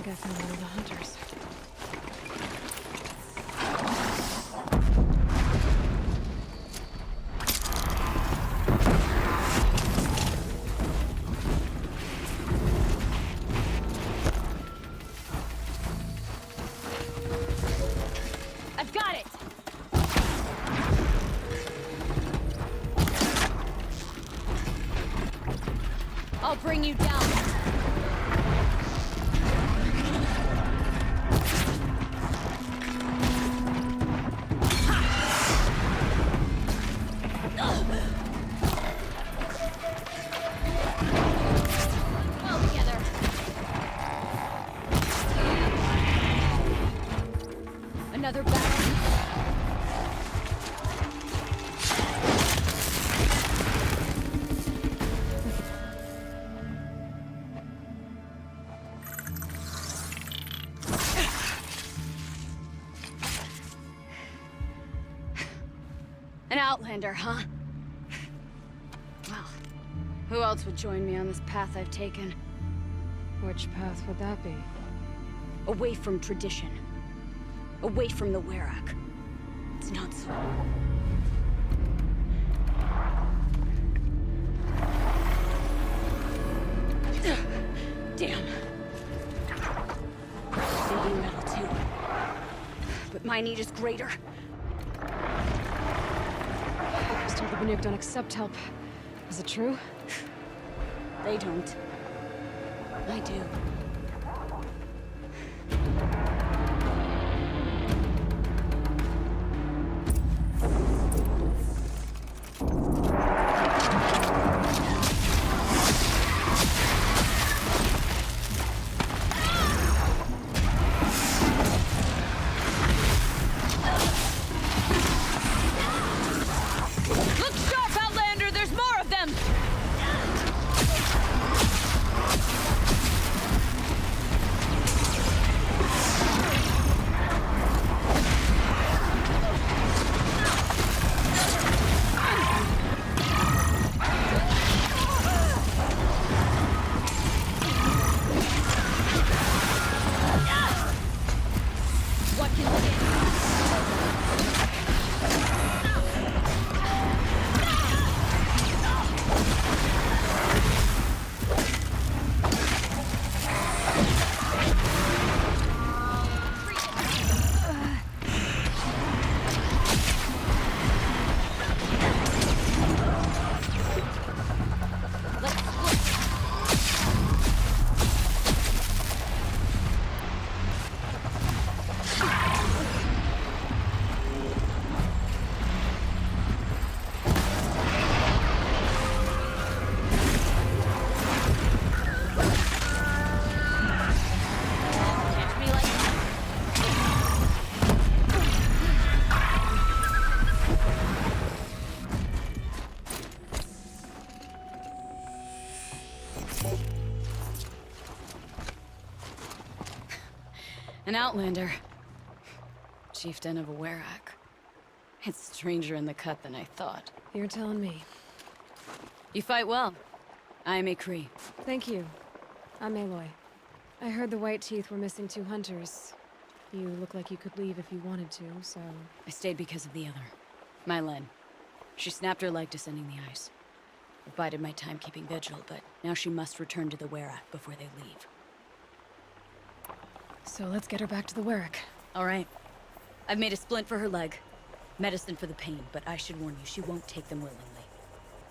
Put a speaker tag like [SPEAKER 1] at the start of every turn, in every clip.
[SPEAKER 1] think I found one of the hunters.
[SPEAKER 2] I've got it! I'll bring you down. Well together. Another battle. An outlander, huh? Well, who else would join me on this path I've taken?
[SPEAKER 1] Which path would that be?
[SPEAKER 2] Away from tradition. Away from the Werak. It's not so. Damn. They need metal too. But my need is greater.
[SPEAKER 1] I was told the Banuk don't accept help. Is it true?
[SPEAKER 2] They don't. I do. Look sharp, Outlander! There's more of them! What can we do? Catch me like an outlander. Chieftain of a Werak. It's stranger in the cut than I thought.
[SPEAKER 1] You're telling me.
[SPEAKER 2] You fight well. I'm a Cree.
[SPEAKER 1] Thank you. I'm Aloy. I heard the White Teeth were missing 2 hunters. You look like you could leave if you wanted to, so...
[SPEAKER 2] I stayed because of the other. Mylen. She snapped her leg descending the ice. I bided my time keeping vigil, but now she must return to the Werak before they leave.
[SPEAKER 1] So let's get her back to the Werak.
[SPEAKER 2] All right. I've made a splint for her leg. Medicine for the pain, but I should warn you, she won't take them willingly.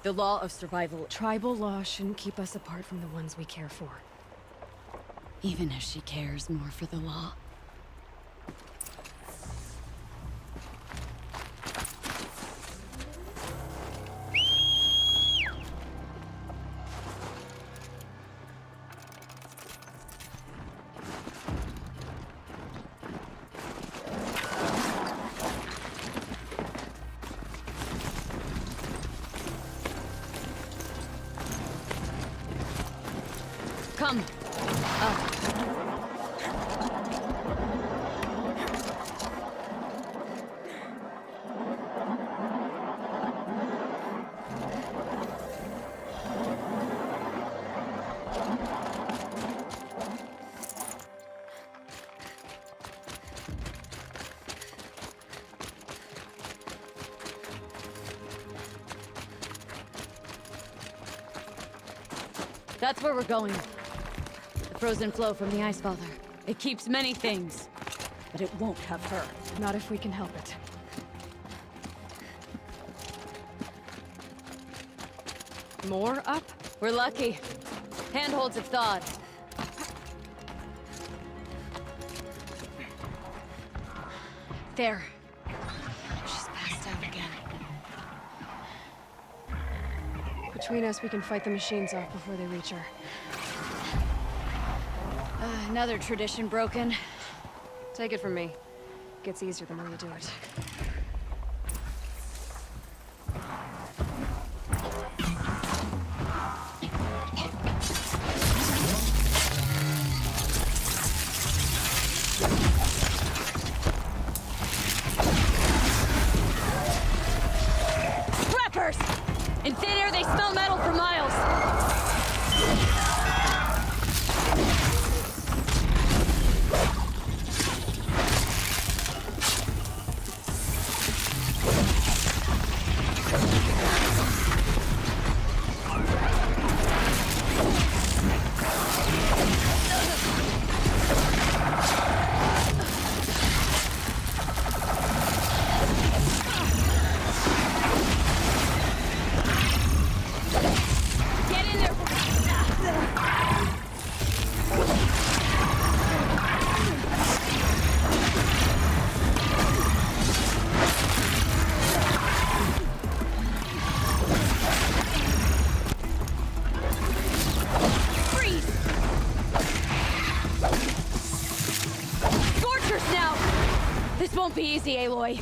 [SPEAKER 2] The law of survival...
[SPEAKER 1] Tribal law shouldn't keep us apart from the ones we care for.
[SPEAKER 2] Even if she cares more for the law. Come. Up. That's where we're going. The frozen flow from the Ice Father. It keeps many things, but it won't have her.
[SPEAKER 1] Not if we can help it. More up?
[SPEAKER 2] We're lucky. Handholds have thawed. There. She's passed out again.
[SPEAKER 1] Between us, we can fight the machines off before they reach her.
[SPEAKER 2] Another tradition broken.
[SPEAKER 1] Take it from me. Gets easier the more you do it.
[SPEAKER 2] Trackers! In thin air, they smell metal for miles. Get in there! Freeze! Scorchers now! This won't be easy, Aloy.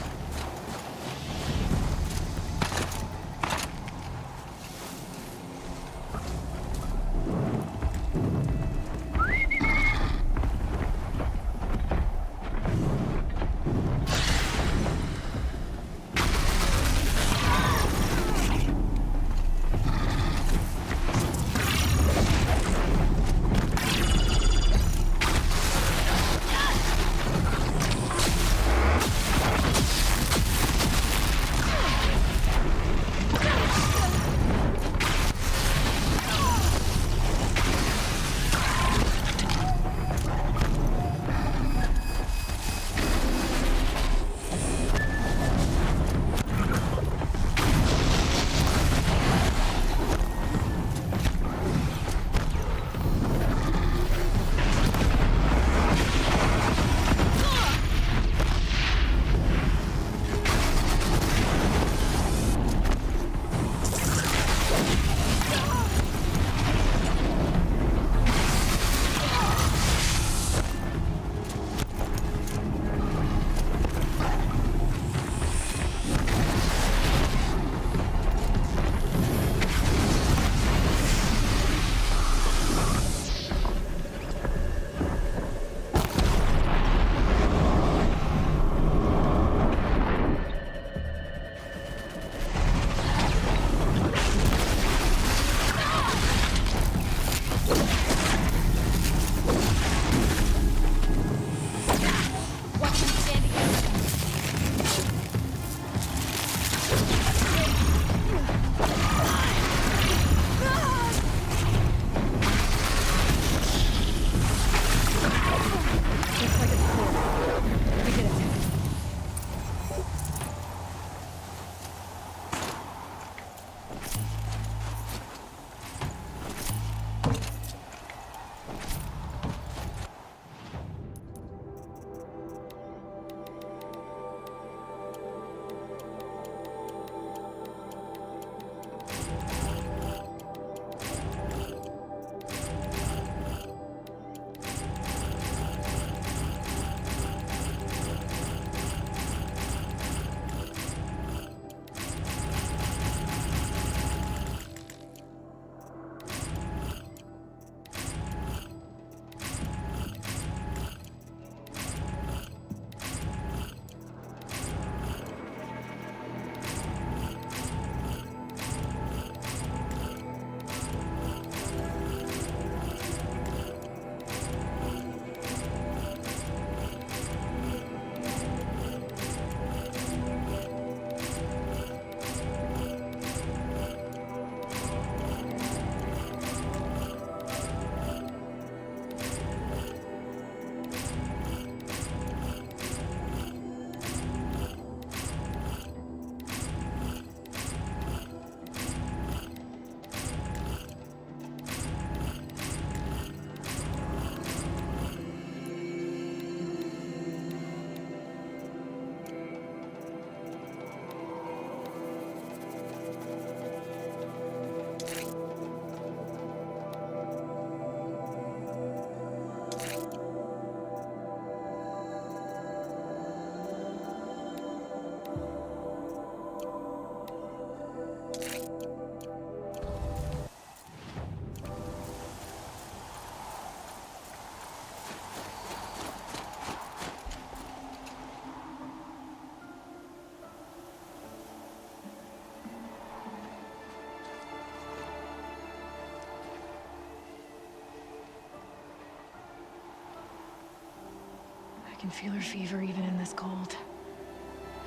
[SPEAKER 1] can feel her fever even in this cold.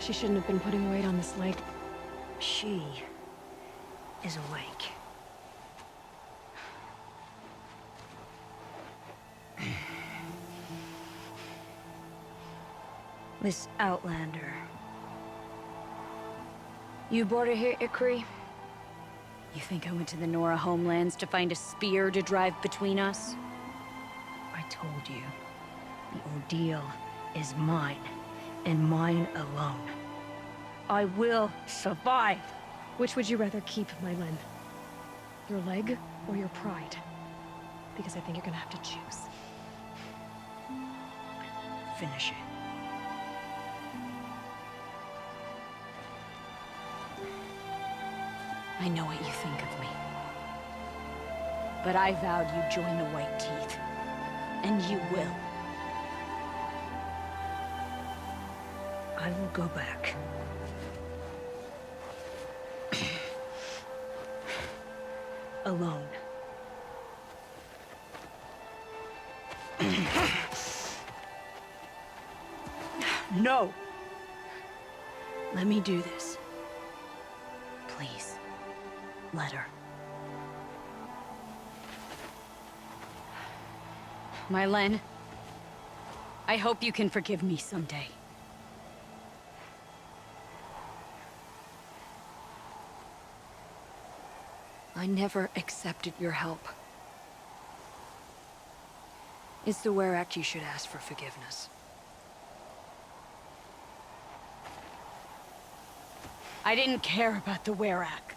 [SPEAKER 1] She shouldn't have been putting weight on this leg.
[SPEAKER 3] She is awake. Miss Outlander. You brought her here, Ikri?
[SPEAKER 2] You think I went to the Nora homelands to find a spear to drive between us?
[SPEAKER 3] I told you. The ordeal is mine, and mine alone. I will survive!
[SPEAKER 1] Which would you rather keep, Mylen? Your leg or your pride? Because I think you're gonna have to choose.
[SPEAKER 3] Finish it.
[SPEAKER 2] I know what you think of me. But I vowed you'd join the White Teeth. And you will.
[SPEAKER 3] I will go back. Alone. No! Let me do this.
[SPEAKER 2] Please, let her. Mylen, I hope you can forgive me someday.
[SPEAKER 3] I never accepted your help. It's the Werak you should ask for forgiveness.
[SPEAKER 2] I didn't care about the Werak.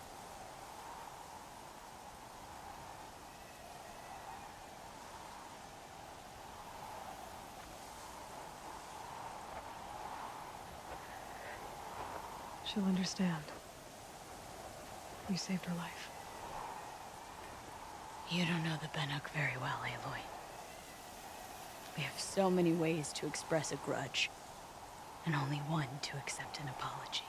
[SPEAKER 1] She'll understand. You saved her life.
[SPEAKER 2] You don't know the Banuk very well, Aloy. We have so many ways to express a grudge, and only one to accept an apology.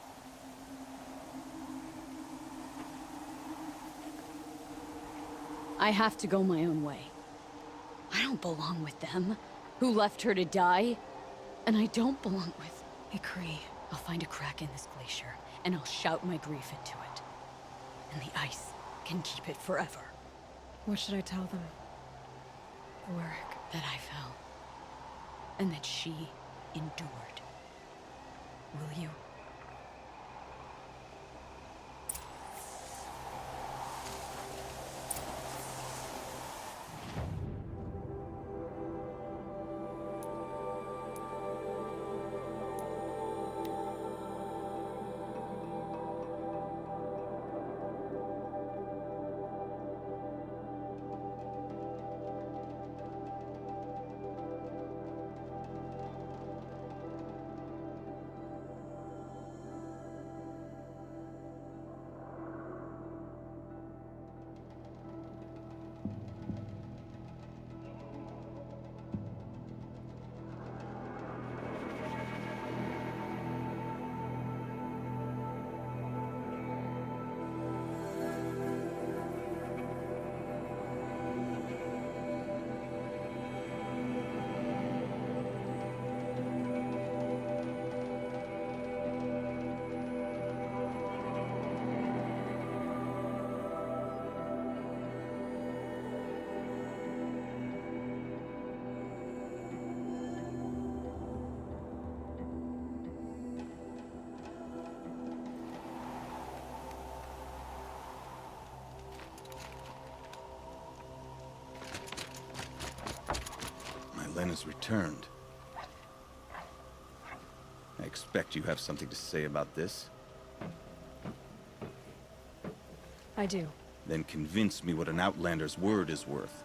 [SPEAKER 2] I have to go my own way. I don't belong with them, who left her to die. And I don't belong with...
[SPEAKER 1] Ikri.
[SPEAKER 2] I'll find a crack in this glacier, and I'll shout my grief into it. And the ice can keep it forever.
[SPEAKER 1] What should I tell them? The Werak.
[SPEAKER 2] That I fell. And that she endured. Will you?
[SPEAKER 4] Len has returned. I expect you have something to say about this.
[SPEAKER 1] I do.
[SPEAKER 4] Then convince me what an Outlander's word is worth.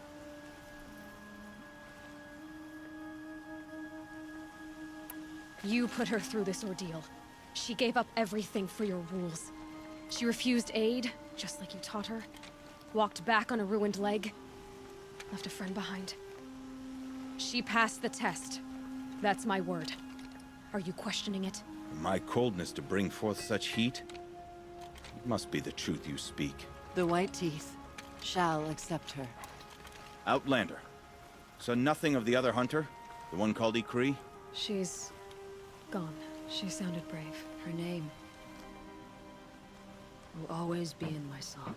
[SPEAKER 1] You put her through this ordeal. She gave up everything for your rules. She refused aid, just like you taught her. Walked back on a ruined leg. Left a friend behind. She passed the test. That's my word. Are you questioning it?
[SPEAKER 4] My coldness to bring forth such heat? It must be the truth you speak.
[SPEAKER 5] The White Teeth shall accept her.
[SPEAKER 4] Outlander. So nothing of the other hunter? The one called Ikri?
[SPEAKER 1] She's gone. She sounded brave.
[SPEAKER 3] Her name will always be in my song.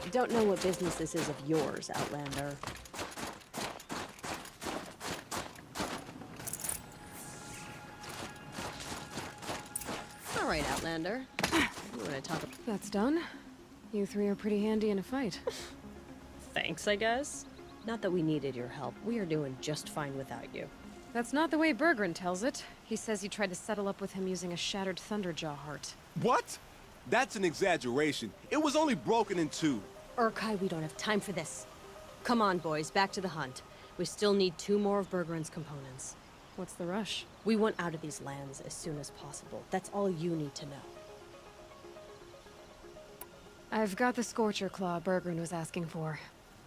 [SPEAKER 6] I don't know what business this is of yours, Outlander. All right, Outlander. You want to talk?
[SPEAKER 1] That's done. You three are pretty handy in a fight.
[SPEAKER 6] Thanks, I guess. Not that we needed your help. We are doing just fine without you.
[SPEAKER 1] That's not the way Berggren tells it. He says you tried to settle up with him using a shattered Thunderjaw heart.
[SPEAKER 7] What? That's an exaggeration. It was only broken in two.
[SPEAKER 6] Urkai, we don't have time for this. Come on, boys, back to the hunt. We still need 2 more of Berggren's components.
[SPEAKER 1] What's the rush?
[SPEAKER 6] We want out of these lands as soon as possible. That's all you need to know.
[SPEAKER 1] I've got the Scorcher Claw Berggren was asking for.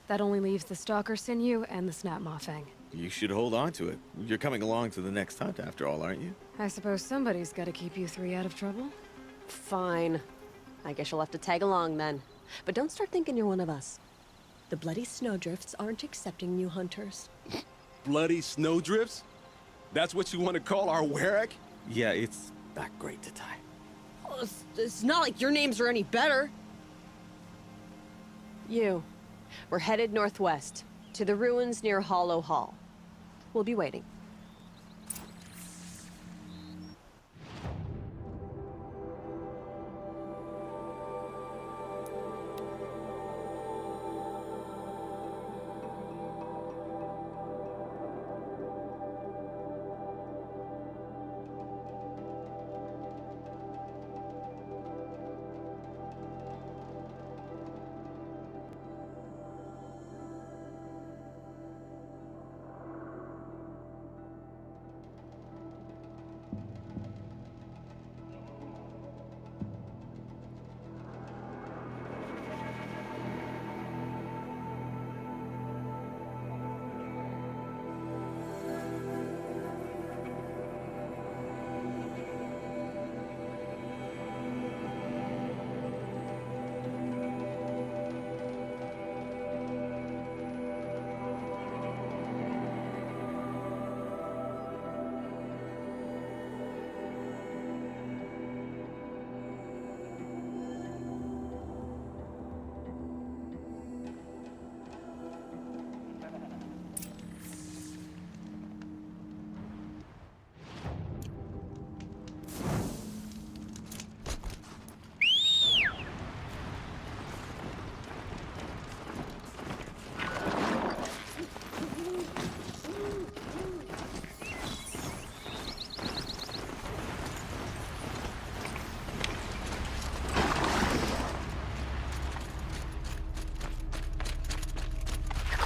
[SPEAKER 1] That only leaves the Stalker Sinew and the Snapmaw Fang.
[SPEAKER 4] You should hold on to it. You're coming along to the next hunt after all, aren't you?
[SPEAKER 1] I suppose somebody's gotta keep you three out of trouble.
[SPEAKER 6] Fine. I guess you'll have to tag along then. But don't start thinking you're one of us. The Bloody Snowdrifts aren't accepting new hunters.
[SPEAKER 7] Bloody snowdrifts? That's what you want to call our Warwick?
[SPEAKER 4] Yeah, it's not great to tie.
[SPEAKER 6] Oh, it's not like your names are any better. We're headed northwest, to the ruins near Hollow Hall. We'll be waiting.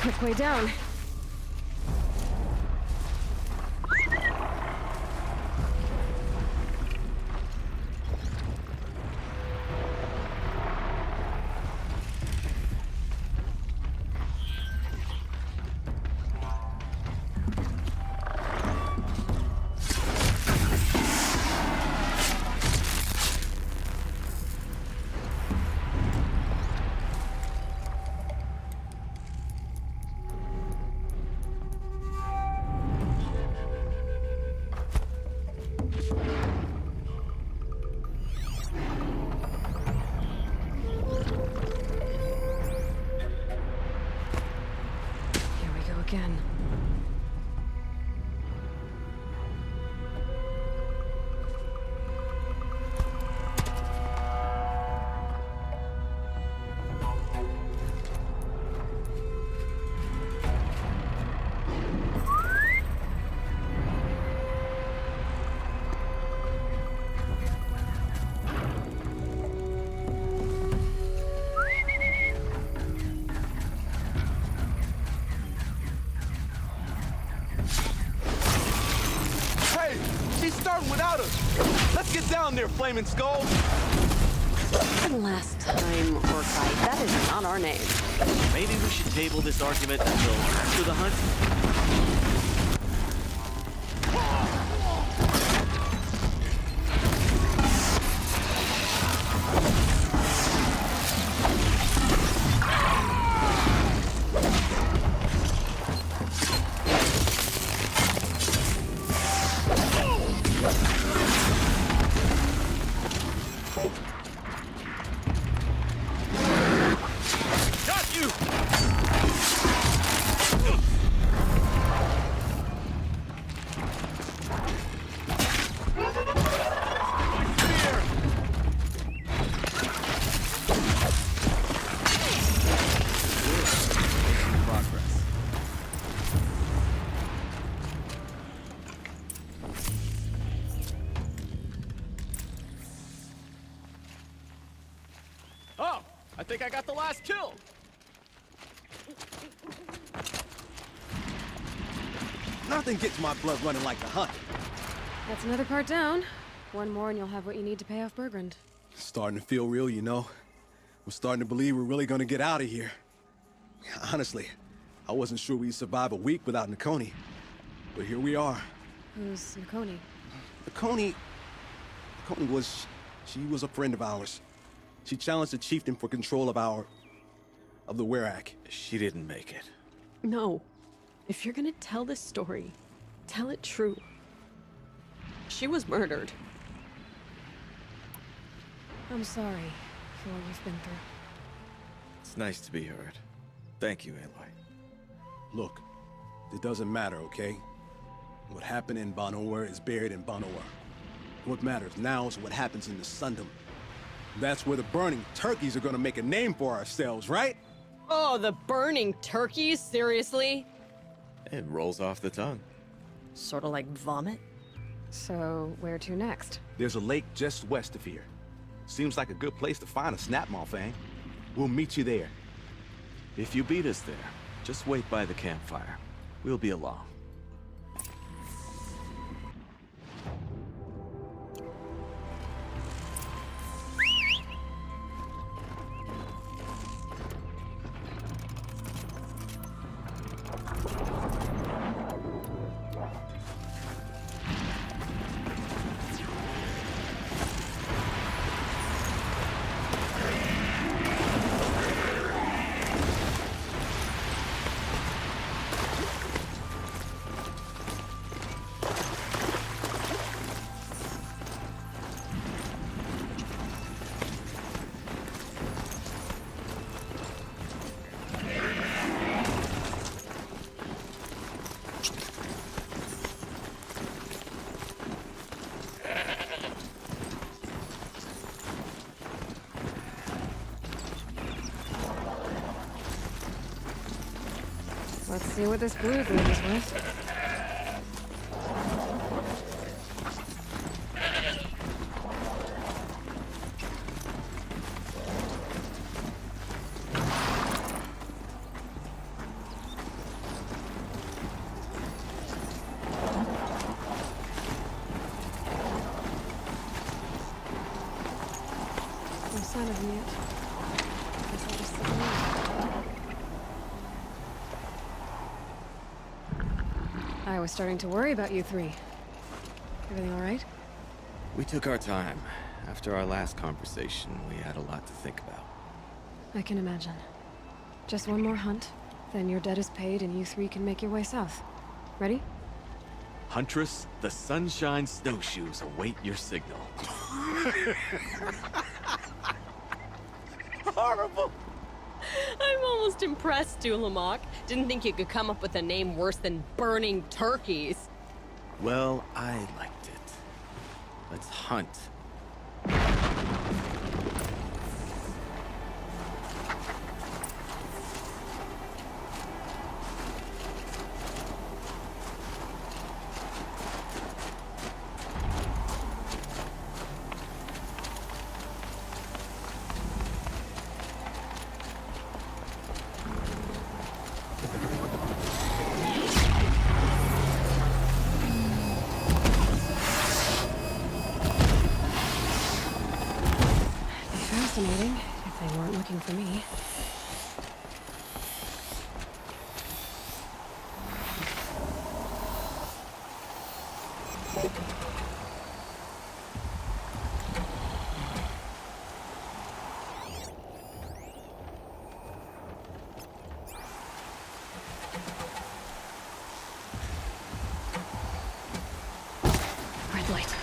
[SPEAKER 1] quick way down. Again.
[SPEAKER 7] She's starting without us. Let's get down there, Flaming Skull.
[SPEAKER 6] Last time, Orkite, that is not our name.
[SPEAKER 8] Maybe we should table this argument until after the hunt.
[SPEAKER 7] Oh, I think I got the last kill. Nothing gets my blood running like the hunt.
[SPEAKER 1] That's another part down. One more and you'll have what you need to pay off Bergrund.
[SPEAKER 7] Starting to feel real, you know. I'm starting to believe we're really gonna get out of here. Honestly, I wasn't sure we'd survive a week without Nakoni. But here we are.
[SPEAKER 1] Who's Nakoni?
[SPEAKER 7] Nakoni was... she was a friend of ours. She challenged the chieftain for control of the Werak.
[SPEAKER 8] She didn't make it.
[SPEAKER 6] No. If you're gonna tell this story, tell it true. She was murdered.
[SPEAKER 1] I'm sorry for what you've been through.
[SPEAKER 4] It's nice to be heard. Thank you, Aloy.
[SPEAKER 7] Look, it doesn't matter, okay? What happened in Banowar is buried in Banowar. What matters now is what happens in the Sundom. That's where the burning turkeys are gonna make a name for ourselves, right?
[SPEAKER 6] Oh, the burning turkeys? Seriously?
[SPEAKER 4] It rolls off the tongue.
[SPEAKER 6] Sort of like vomit?
[SPEAKER 1] So, where to next?
[SPEAKER 9] There's a lake just west of here. Seems like a good place to find a snapmaw fang. We'll meet you there.
[SPEAKER 8] If you beat us there, just wait by the campfire. We'll be along.
[SPEAKER 1] Let's see what this blue group is worth. sign of him yet. Guess I'll just sit and wait. I was starting to worry about you three. Everything all right?
[SPEAKER 8] We took our time. After our last conversation, we had a lot to think about.
[SPEAKER 1] I can imagine. Just one more hunt, then your debt is paid and you three can make your way south. Ready?
[SPEAKER 8] Huntress, the Sunshine Snowshoes await your signal.
[SPEAKER 6] Horrible! I'm almost impressed, Dulamok. Didn't think you could come up with a name worse than Burning Turkeys.
[SPEAKER 8] Well, I liked it. Let's hunt.
[SPEAKER 1] Fascinating, if they weren't looking for me. Red light.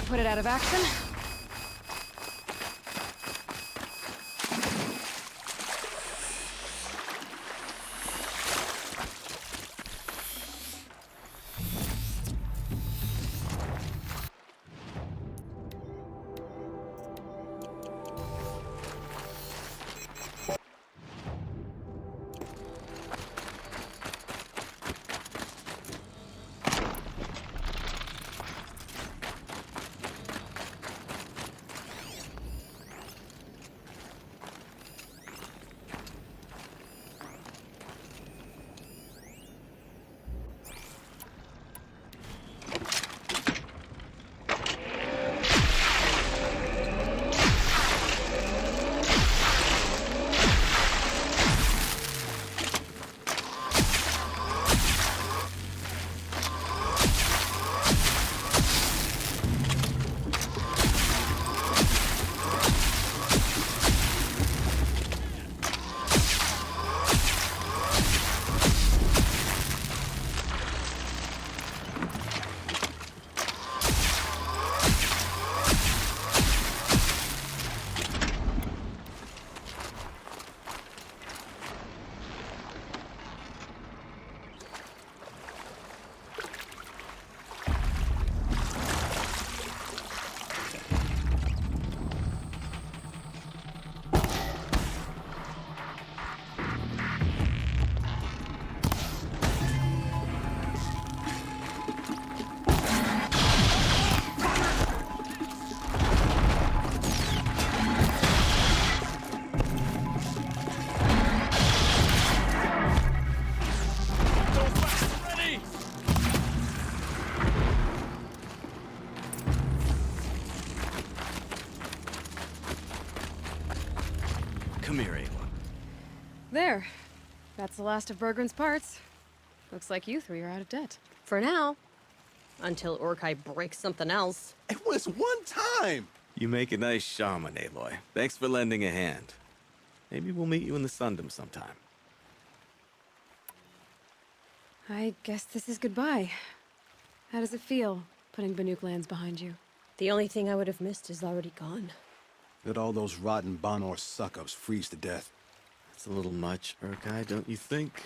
[SPEAKER 1] Put it out of action.
[SPEAKER 8] Come here, Ava.
[SPEAKER 1] There. That's the last of Bergren's parts. Looks like you three are out of debt.
[SPEAKER 6] For now. Until Urkai breaks something else.
[SPEAKER 7] It was one time!
[SPEAKER 8] You make a nice shaman, Aloy. Thanks for lending a hand. Maybe we'll meet you in the Sundom sometime.
[SPEAKER 1] I guess this is goodbye. How does it feel, putting Banuk lands behind you?
[SPEAKER 6] The only thing I would have missed is already gone.
[SPEAKER 7] Let all those rotten Banor suck-ups freeze to death.
[SPEAKER 8] That's a little much, Urkai, don't you think?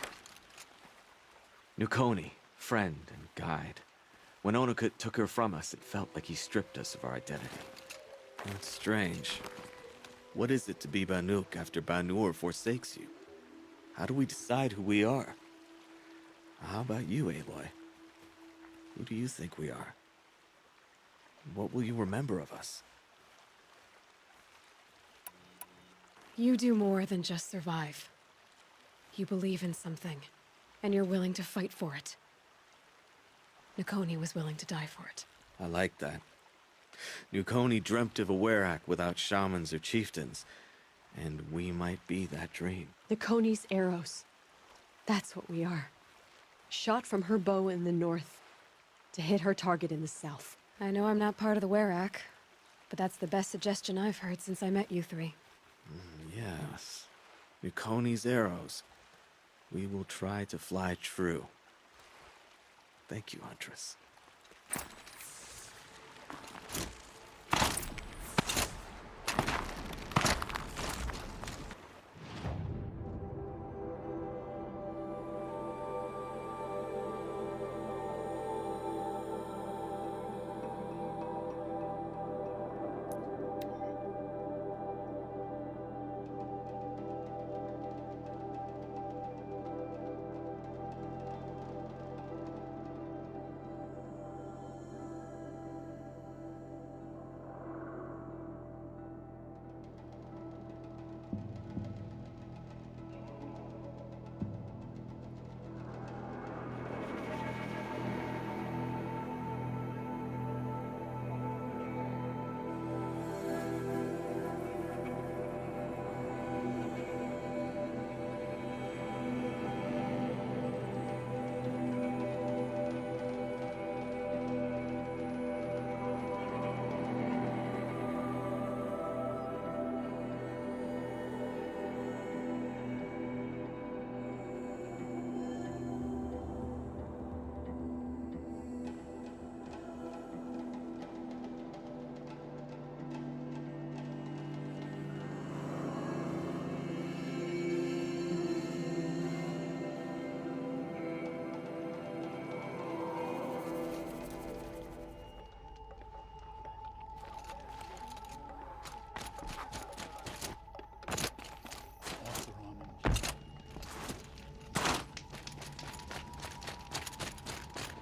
[SPEAKER 8] Nukoni, friend and guide. When Uncut took her from us, it felt like he stripped us of our identity. That's strange. What is it to be Banuk after Banur forsakes you? How do we decide who we are? How about you, Aloy? Who do you think we are? What will you remember of us?
[SPEAKER 1] You do more than just survive. You believe in something, and you're willing to fight for it. Nukoni was willing to die for it.
[SPEAKER 8] I like that. Nukoni dreamt of a Werak without shamans or chieftains, and we might be that dream.
[SPEAKER 6] Nukoni's arrows. That's what we are. Shot from her bow in the north, to hit her target in the south.
[SPEAKER 1] I know I'm not part of the Werak, but that's the best suggestion I've heard since I met you three.
[SPEAKER 8] Yes. Nukoni's arrows. We will try to fly true. Thank you, Huntress.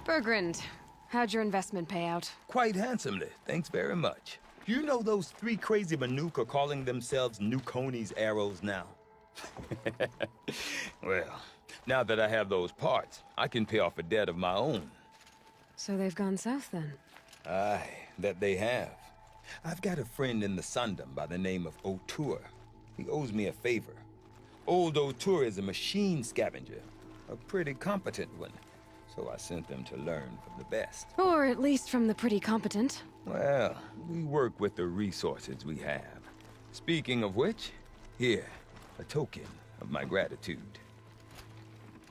[SPEAKER 1] Bergrand, how'd your investment pay out?
[SPEAKER 10] Quite handsomely, thanks very much. You know those three crazy Banuk are calling themselves Nukoni's arrows now? Well, now that I have those parts, I can pay off a debt of my own.
[SPEAKER 1] So they've gone south then?
[SPEAKER 10] Aye, that they have. I've got a friend in the Sundom by the name of O'Toole. He owes me a favor. Old O'Toole is a machine scavenger, a pretty competent one. So I sent them to learn from the best.
[SPEAKER 1] Or at least from the pretty competent.
[SPEAKER 10] Well, we work with the resources we have. Speaking of which, here, a token of my gratitude.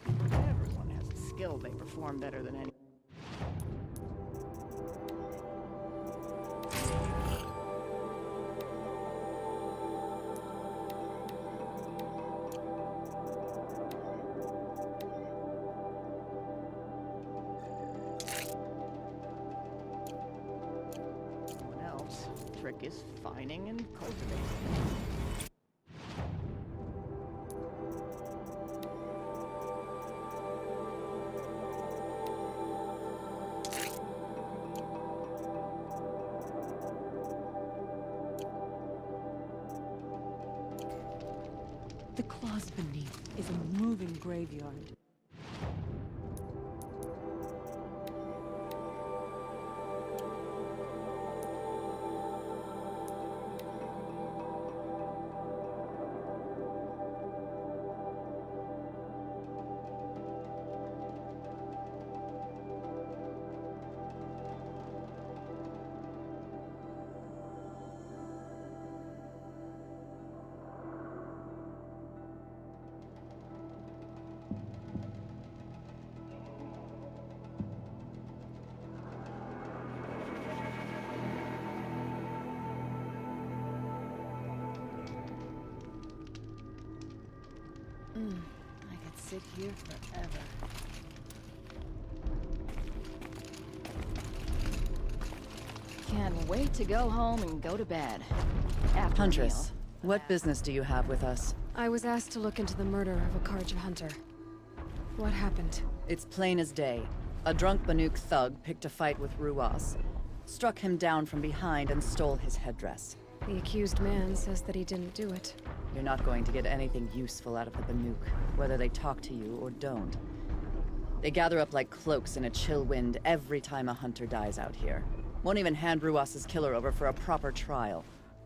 [SPEAKER 11] Everyone has a skill they perform better than any. Trick is finding and cultivating.
[SPEAKER 5] The claws beneath is a moving graveyard.
[SPEAKER 11] I could sit here forever. Can't wait to go home and go to bed. After a
[SPEAKER 2] Huntress,
[SPEAKER 11] meal.
[SPEAKER 2] what business do you have with us?
[SPEAKER 1] I was asked to look into the murder of a Karja hunter. What happened?
[SPEAKER 2] It's plain as day. A drunk Banuk thug picked a fight with Ruas, struck him down from behind and stole his headdress.
[SPEAKER 1] The accused man says that he didn't do it.
[SPEAKER 2] You're not going to get anything useful out of the Banuk, whether they talk to you or don't. They gather up like cloaks in a chill wind every time a hunter dies out here. Won't even hand Ruas's killer over for a proper trial.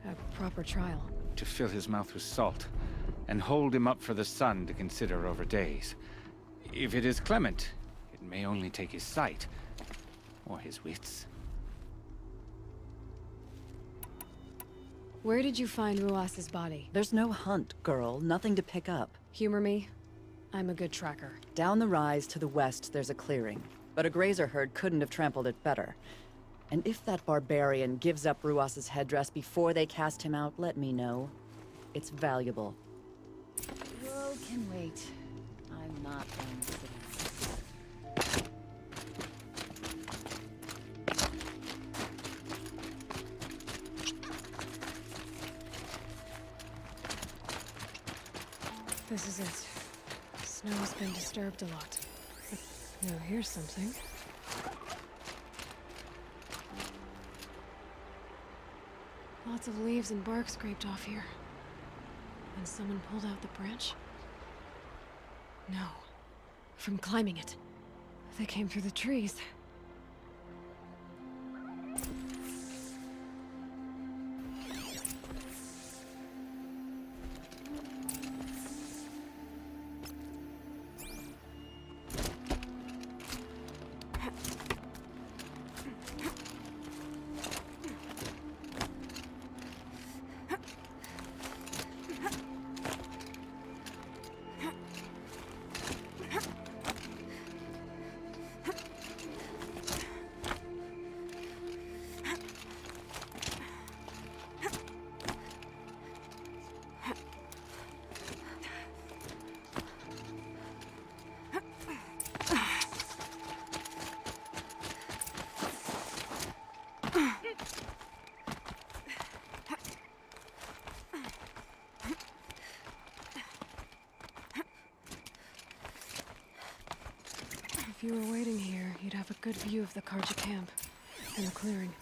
[SPEAKER 1] A proper trial.
[SPEAKER 12] To fill his mouth with salt, and hold him up for the sun to consider over days. If it is clement, it may only take his sight, or his wits.
[SPEAKER 1] Where did you find Ruas's body?
[SPEAKER 2] There's no hunt, girl. Nothing to pick up.
[SPEAKER 1] Humor me. I'm a good tracker.
[SPEAKER 2] Down the rise to the west, there's a clearing. But a grazer herd couldn't have trampled it better. And if that barbarian gives up Ruas's headdress before they cast him out, let me know. It's valuable.
[SPEAKER 11] World can wait. I'm not going to sit.
[SPEAKER 1] This is it. Snow has been disturbed a lot. Now here's something. Lots of leaves and bark scraped off here. And someone pulled out the branch? No. From climbing it. They came through the trees. If you were waiting here, you'd have a good view of the Karja camp and the clearing.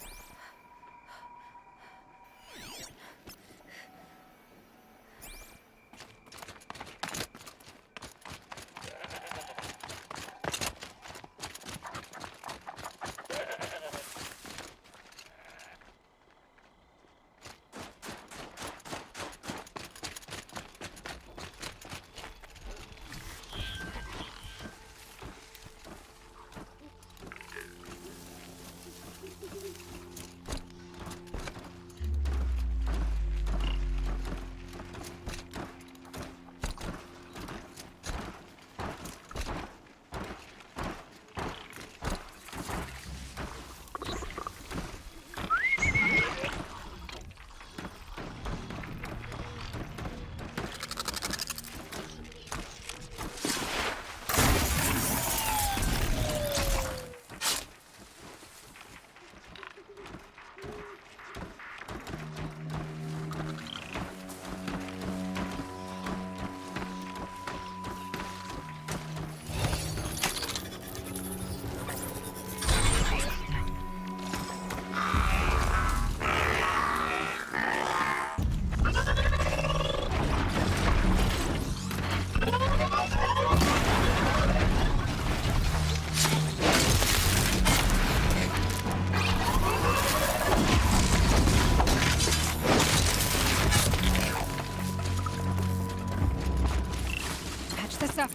[SPEAKER 1] Up.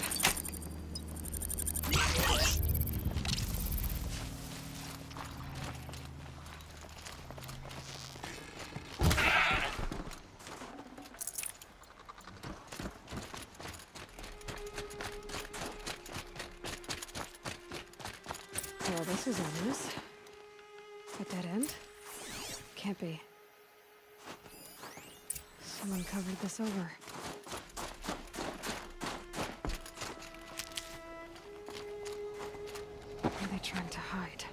[SPEAKER 1] Well, this is ominous. A dead end? Can't be. Someone covered this over. trying to hide?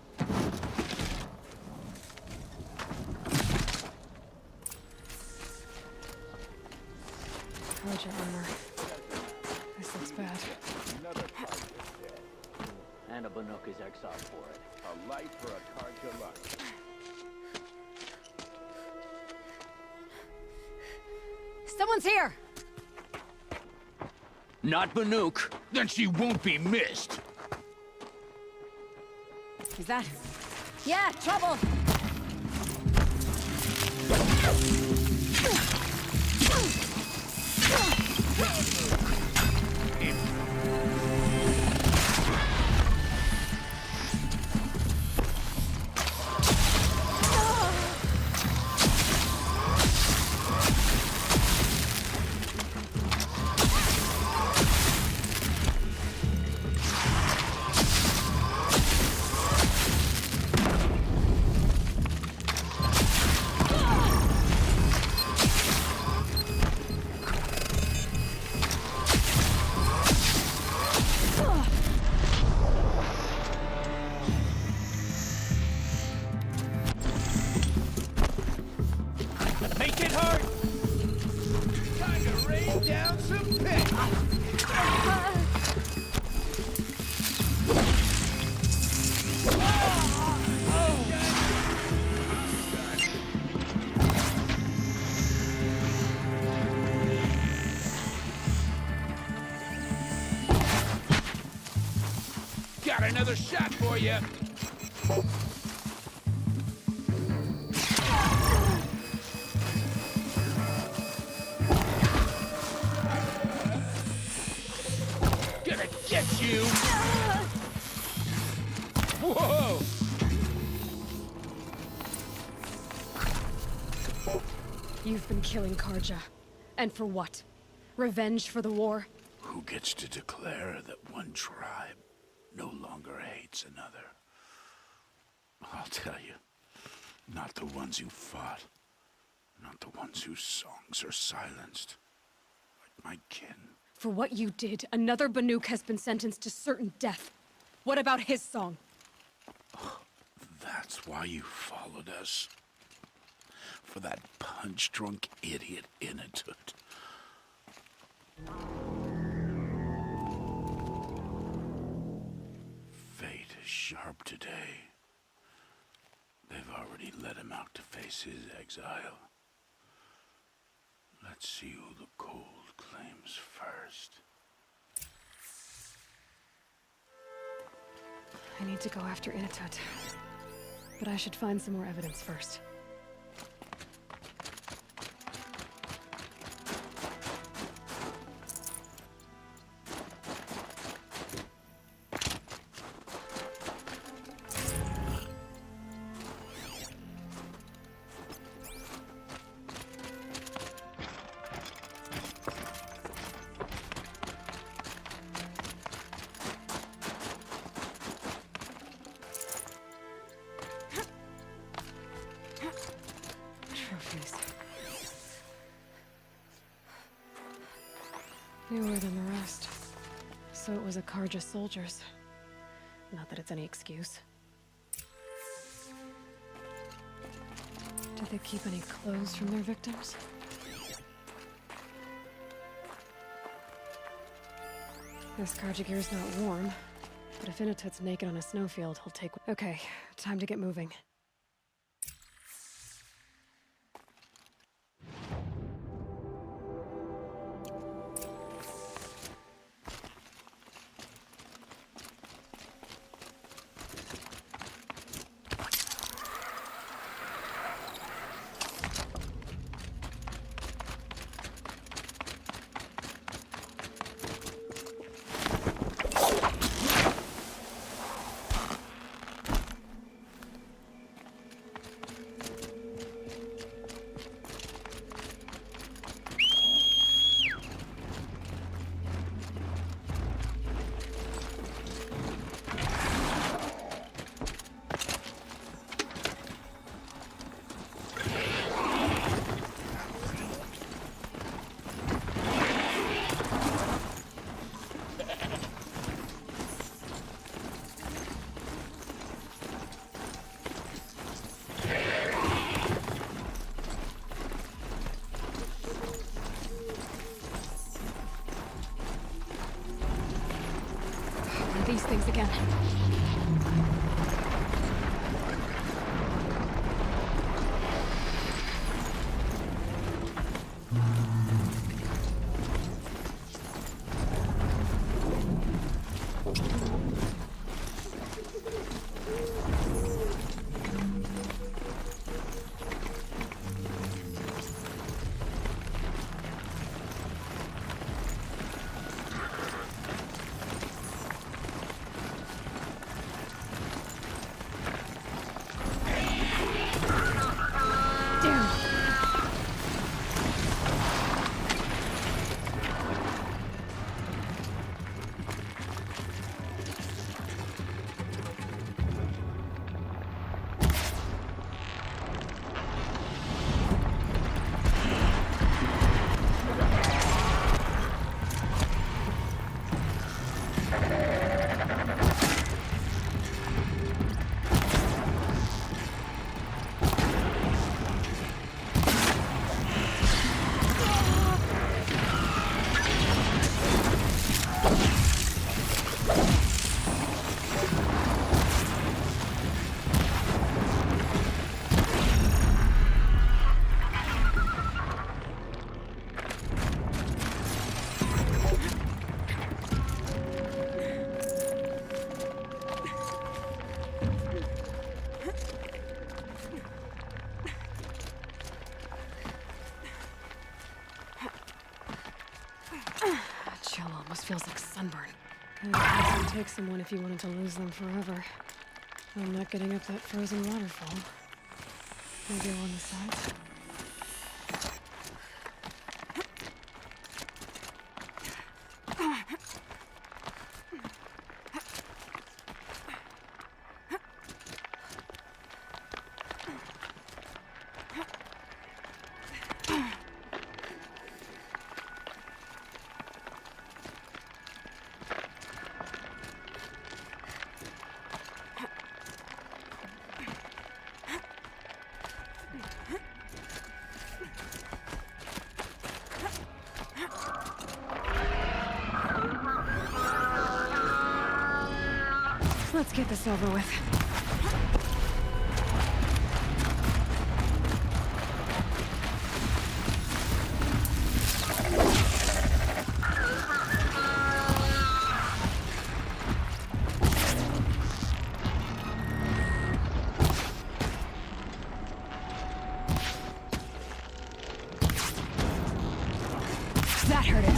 [SPEAKER 1] Carja armor. This looks bad.
[SPEAKER 13] And a Banuk is exiled for it. A light for a Carja life.
[SPEAKER 1] Someone's here!
[SPEAKER 13] Not Banuk. Then she won't be missed.
[SPEAKER 1] Is that... Yeah, trouble!
[SPEAKER 13] Make it hurt! Time to rain down some pit! Got another shot for you! Gonna get you! Whoa!
[SPEAKER 1] You've been killing Carja. And for what? Revenge for the war?
[SPEAKER 14] Who gets to declare that one tribe no longer hates another? I'll tell you, not the ones who fought, not the ones whose songs are silenced, like my kin.
[SPEAKER 1] For what you did, another Banuk has been sentenced to certain death. What about his song?
[SPEAKER 14] That's why you followed us. For that punch-drunk idiot Unedited. Fate is sharp today. They've already let him out to face his exile. Let's see who the cold claims first.
[SPEAKER 1] I need to go after Uncut. But I should find some more evidence first. Trophies. Newer than the rest. So it was a Carja soldiers. Not that it's any excuse. Did they keep any clothes from their victims? This Carja gear's not warm, but if United's naked on a snowfield, he'll take... Okay, time to get moving. things again. Chill almost feels like sunburn. It would take someone if you wanted to lose them forever. I'm not getting up that frozen waterfall. Maybe along the sides. Let's get this over with. That hurt it.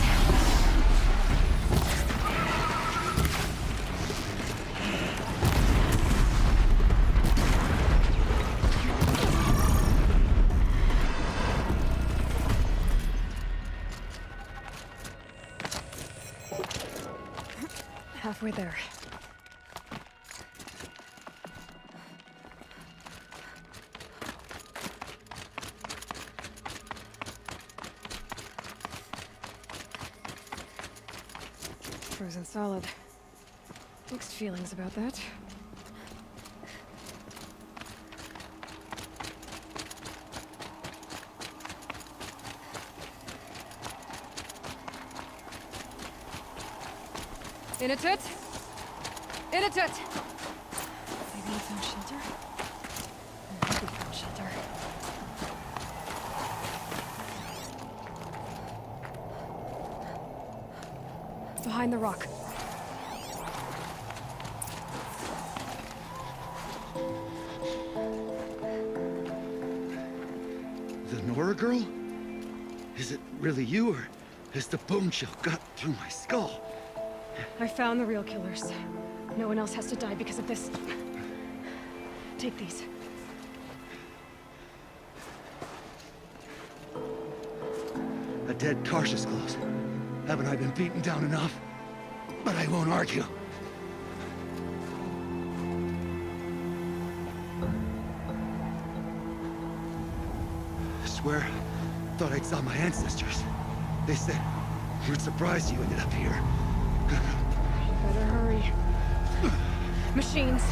[SPEAKER 1] Halfway there. Frozen solid. Mixed feelings about that. Unedited? Unedited! Maybe he found shelter? I hope he found shelter. Behind the rock.
[SPEAKER 15] The Nora girl? Is it really you, or has the bone chill got through my skull?
[SPEAKER 1] I found the real killers. No one else has to die because of this. Take these.
[SPEAKER 15] A dead Tarsus close. Haven't I been beaten down enough? But I won't argue. I swear, thought I'd saw my ancestors. They said you were surprised you ended up here.
[SPEAKER 1] Better hurry. Machines.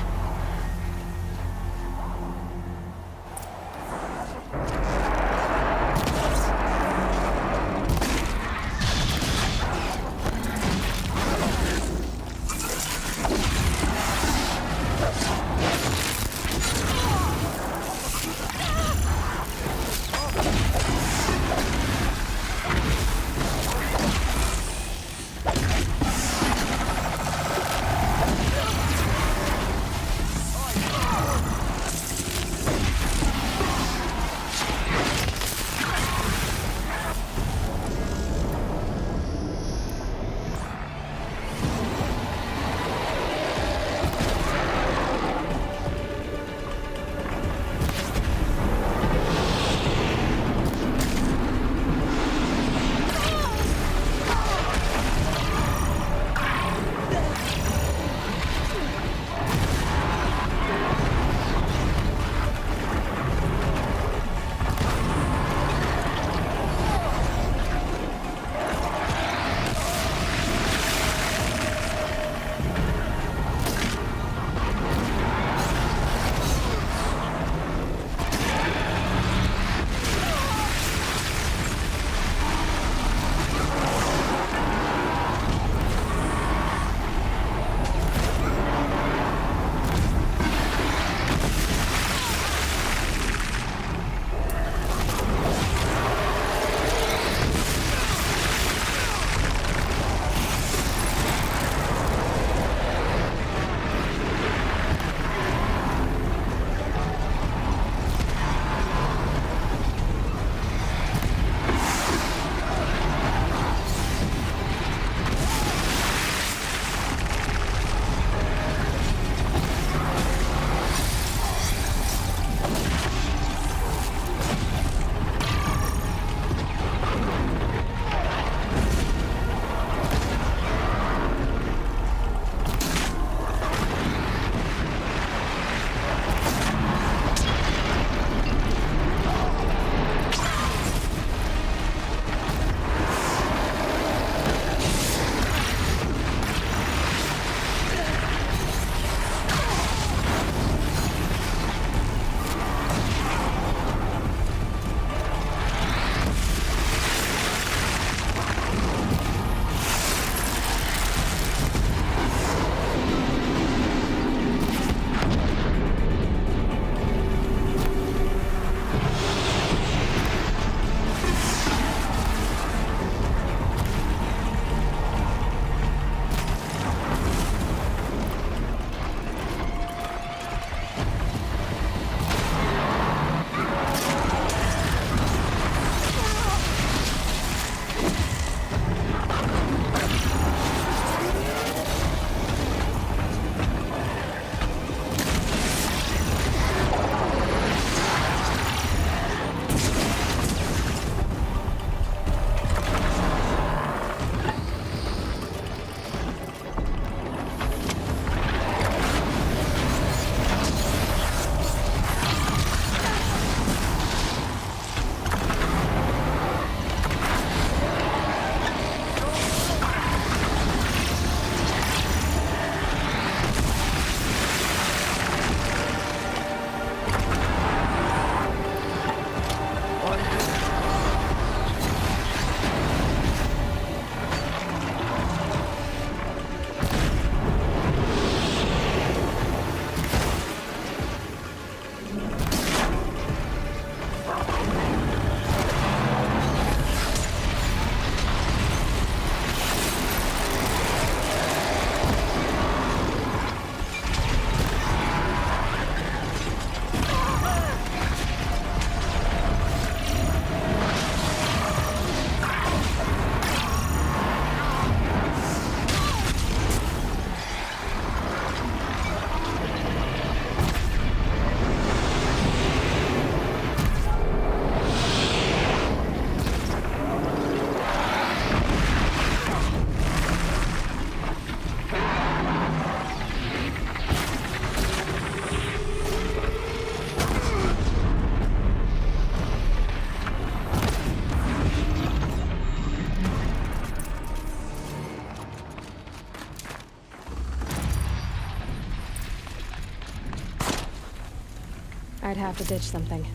[SPEAKER 1] have to ditch something.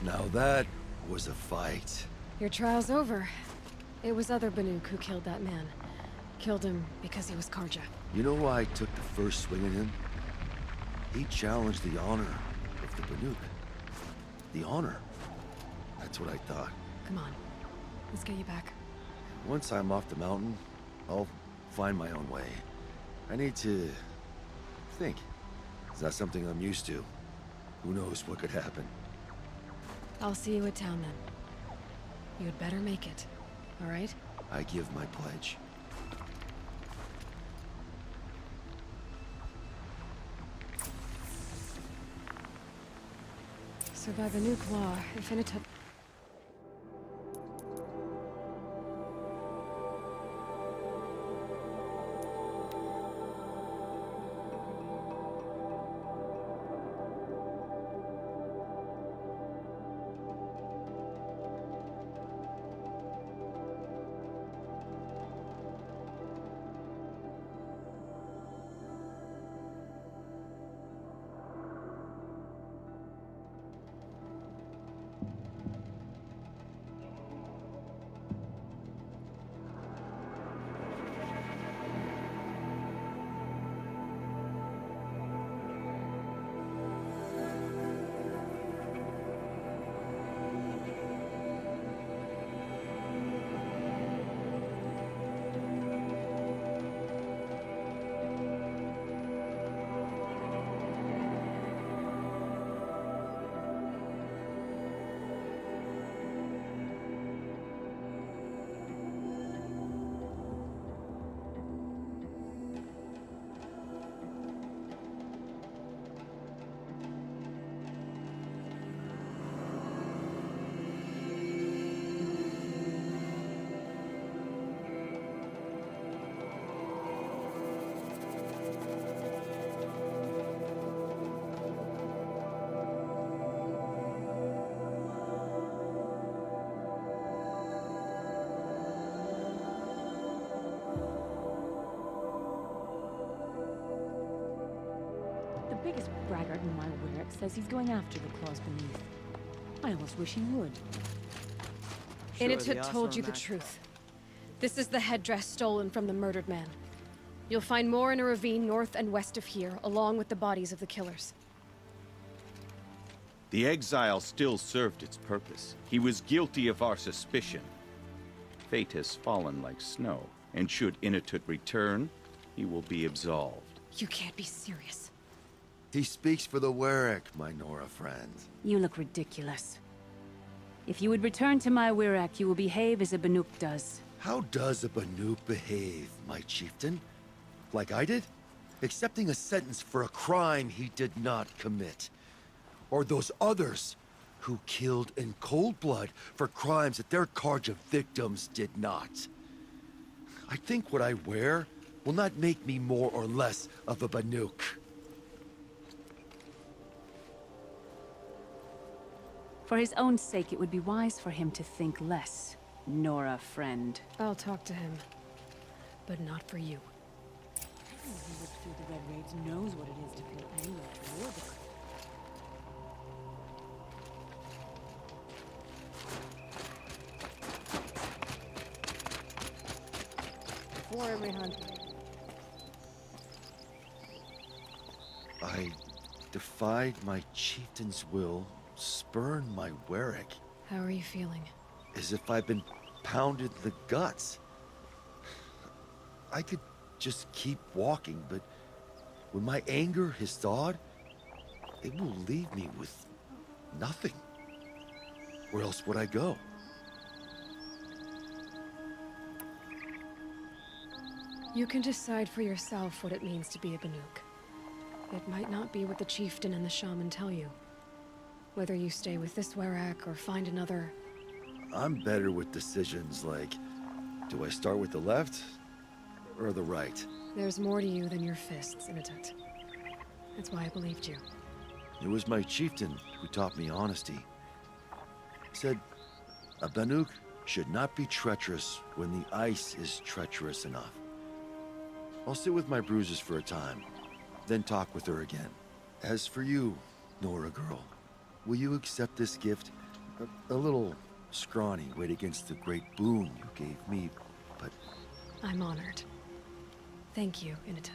[SPEAKER 15] Now that was a fight.
[SPEAKER 1] Your trial's over. It was other Banuk who killed that man. Killed him because he was Karja.
[SPEAKER 15] You know why I took the first swing at him? He challenged the honor of the Banuk. The honor. That's what I thought.
[SPEAKER 1] Come on. Let's get you back.
[SPEAKER 15] Once I'm off the mountain, I'll find my own way. I need to think. It's not something I'm used to. Who knows what could happen?
[SPEAKER 1] I'll see you at town then. You'd better make it, all right?
[SPEAKER 15] I give my pledge.
[SPEAKER 1] So by the Banuk law, if Unedited...
[SPEAKER 5] The biggest braggart in my Wyrick says he's going after the claws beneath. I almost wish he would.
[SPEAKER 1] Unedited told you the truth. This is the headdress stolen from the murdered man. You'll find more in a ravine north and west of here, along with the bodies of the killers.
[SPEAKER 4] The exile still served its purpose. He was guilty of our suspicion. Fate has fallen like snow, and should Unedited return, he will be absolved.
[SPEAKER 1] You can't be serious.
[SPEAKER 15] He speaks for the Warwick, my Nora friend.
[SPEAKER 5] You look ridiculous. If you would return to my Wyrick, you will behave as a Banuk does.
[SPEAKER 15] How does a Banuk behave, my chieftain? Like I did? Accepting a sentence for a crime he did not commit. Or those others who killed in cold blood for crimes that their Karja victims did not. I think what I wear will not make me more or less of a Banuk.
[SPEAKER 5] For his own sake, it would be wise for him to think less. Nora, friend.
[SPEAKER 1] I'll talk to him. But not for you.
[SPEAKER 5] Who lived through the Red Raids knows what it is to feel anger toward the
[SPEAKER 6] For every hunt.
[SPEAKER 15] I defied my chieftain's will, spurned my Warwick.
[SPEAKER 1] How are you feeling?
[SPEAKER 15] As if I've been pounded in the guts. I could just keep walking, but when my anger has thawed, it will leave me with nothing. Where else would I go?
[SPEAKER 1] You can decide for yourself what it means to be a Banuk. It might not be what the chieftain and the shaman tell you. Whether you stay with this Warwick or find another...
[SPEAKER 15] I'm better with decisions like, do I start with the left or the right?
[SPEAKER 1] There's more to you than your fists, Unedited. That's why I believed you.
[SPEAKER 15] It was my chieftain who taught me honesty. He said, a Banuk should not be treacherous when the ice is treacherous enough. I'll sit with my bruises for a time, then talk with her again. As for you, Nora girl, will you accept this gift? A little scrawny weighed against the great boon you gave me, but...
[SPEAKER 3] I'm honored. Thank you, Unedited.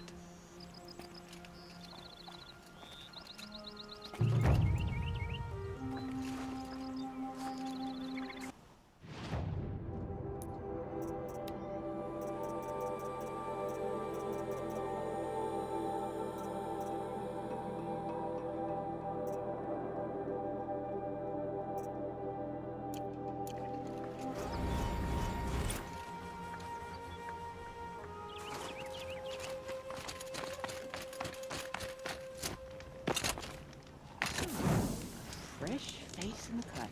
[SPEAKER 5] Fresh face in the cut.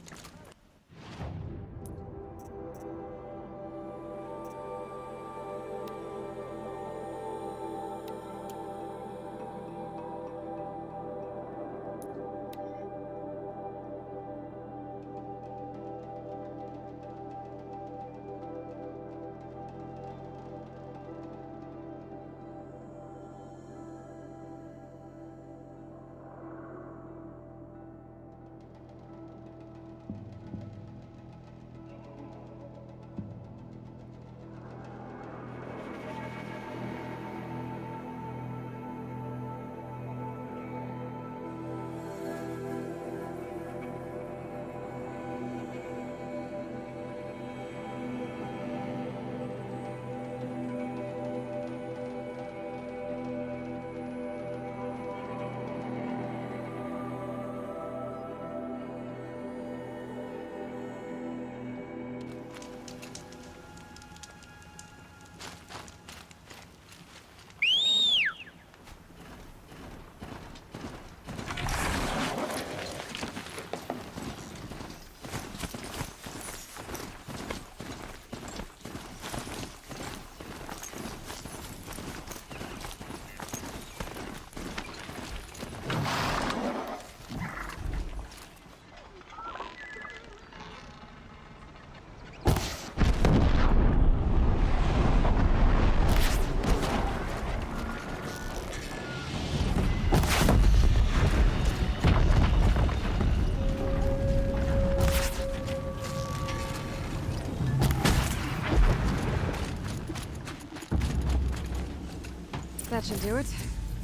[SPEAKER 3] That should do it.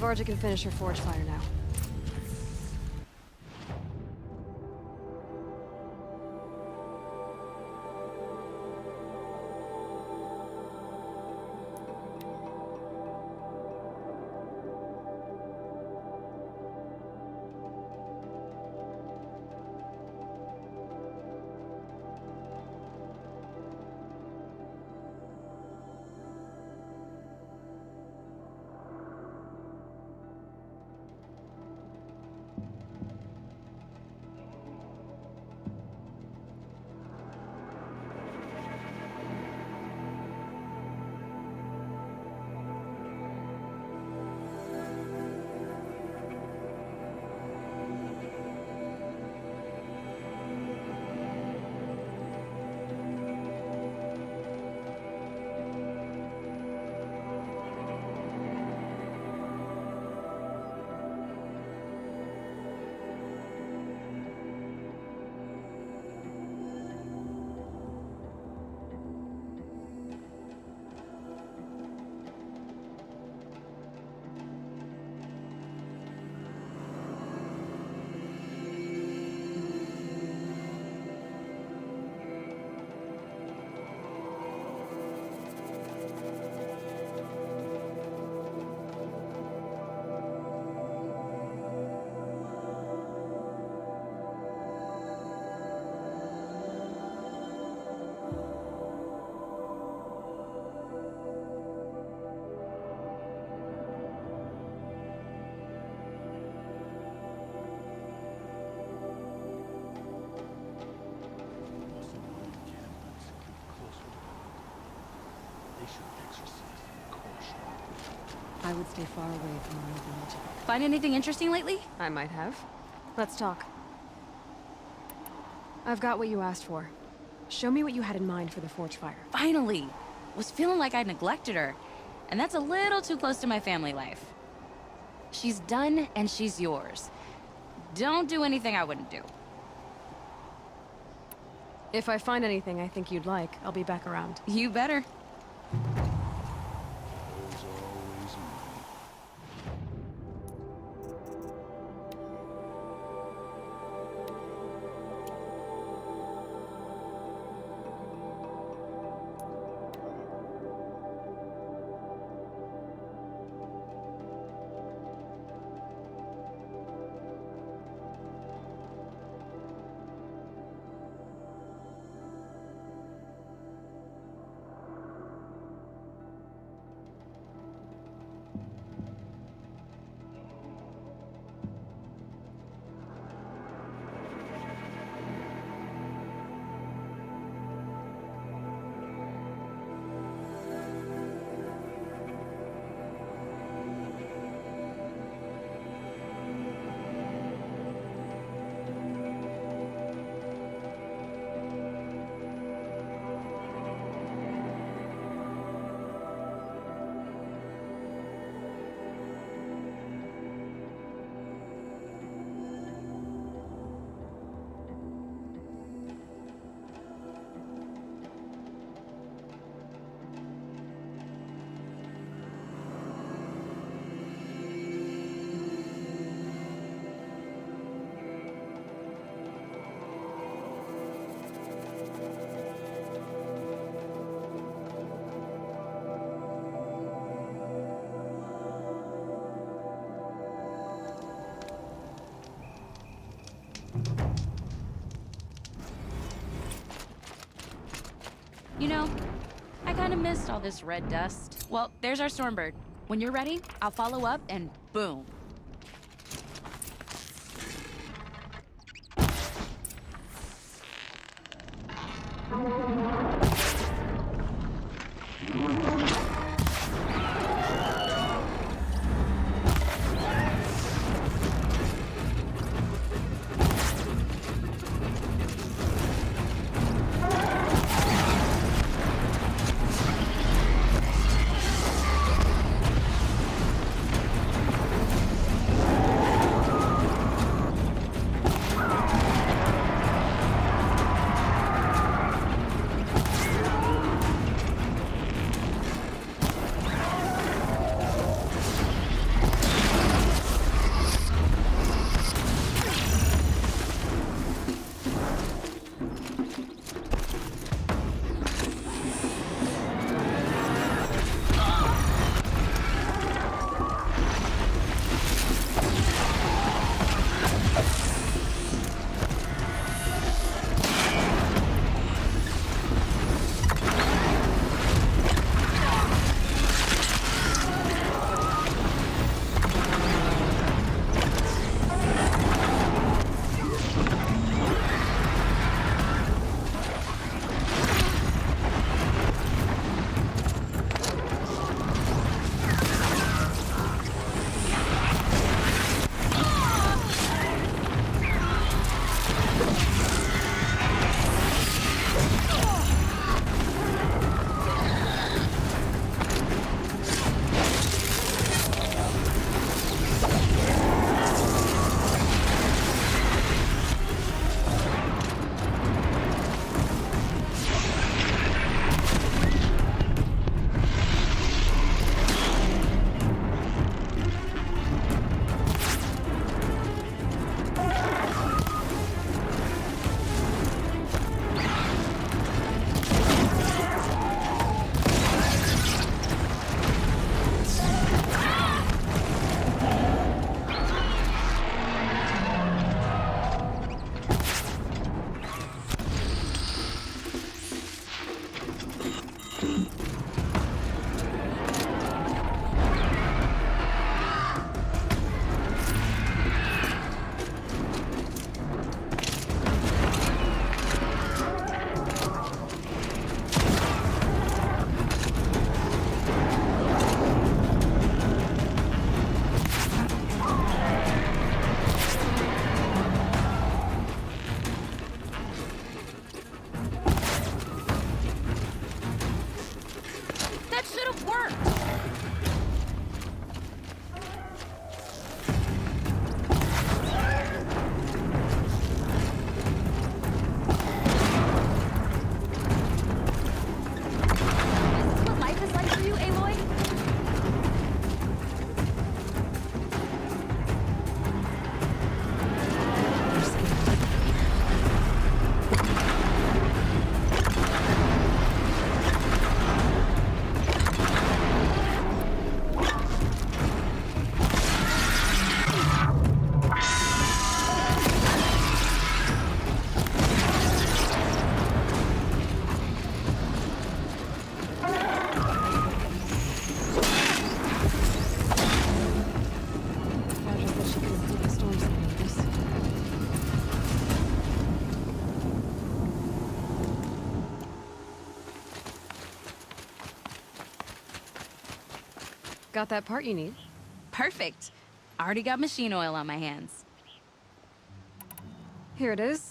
[SPEAKER 3] Varja can finish her forge fire now. I would stay far away from any of the magic.
[SPEAKER 1] Find anything interesting lately?
[SPEAKER 3] I might have. Let's talk. I've got what you asked for. Show me what you had in mind for the forge fire.
[SPEAKER 1] Finally! Was feeling like I neglected her.
[SPEAKER 11] And that's a little too close to my family life. She's done, and she's yours. Don't do anything I wouldn't do.
[SPEAKER 1] If I find anything I think you'd like, I'll be back around.
[SPEAKER 11] You better. You know, I kind of missed all this red dust. Well, there's our Stormbird. When you're ready, I'll follow up and boom.
[SPEAKER 1] Got that part you need?
[SPEAKER 11] Perfect. Already got machine oil on my hands.
[SPEAKER 1] Here it is.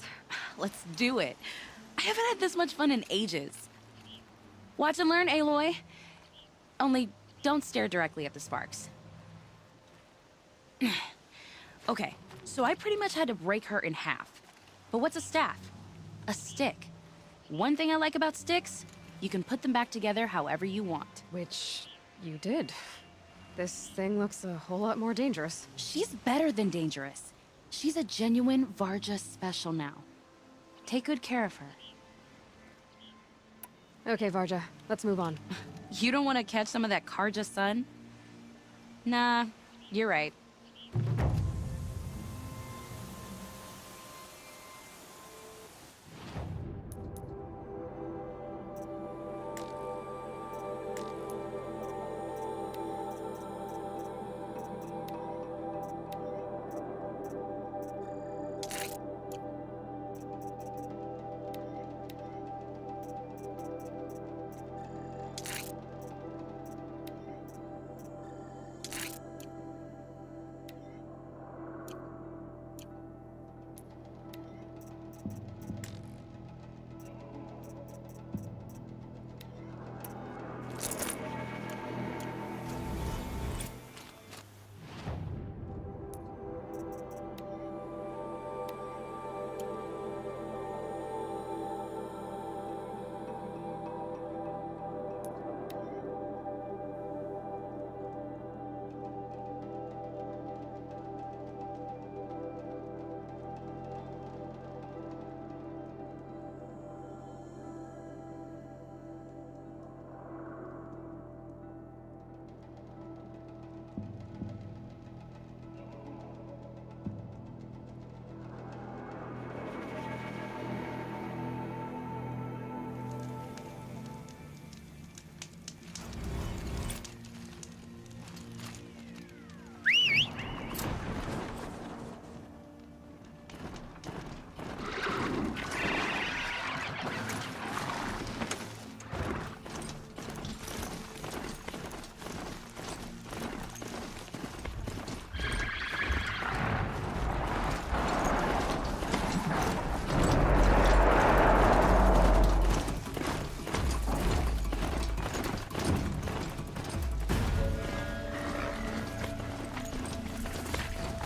[SPEAKER 11] Let's do it. I haven't had this much fun in ages. Watch and learn, Aloy. Only don't stare directly at the sparks. Okay, so I pretty much had to break her in half. But what's a staff? A stick. One thing I like about sticks, you can put them back together however you want.
[SPEAKER 1] Which you did. This thing looks a whole lot more dangerous.
[SPEAKER 11] She's better than dangerous. She's a genuine Varja special now. Take good care of her.
[SPEAKER 1] Okay, Varja, let's move on.
[SPEAKER 11] You don't want to catch some of that Karja sun? Nah, you're right.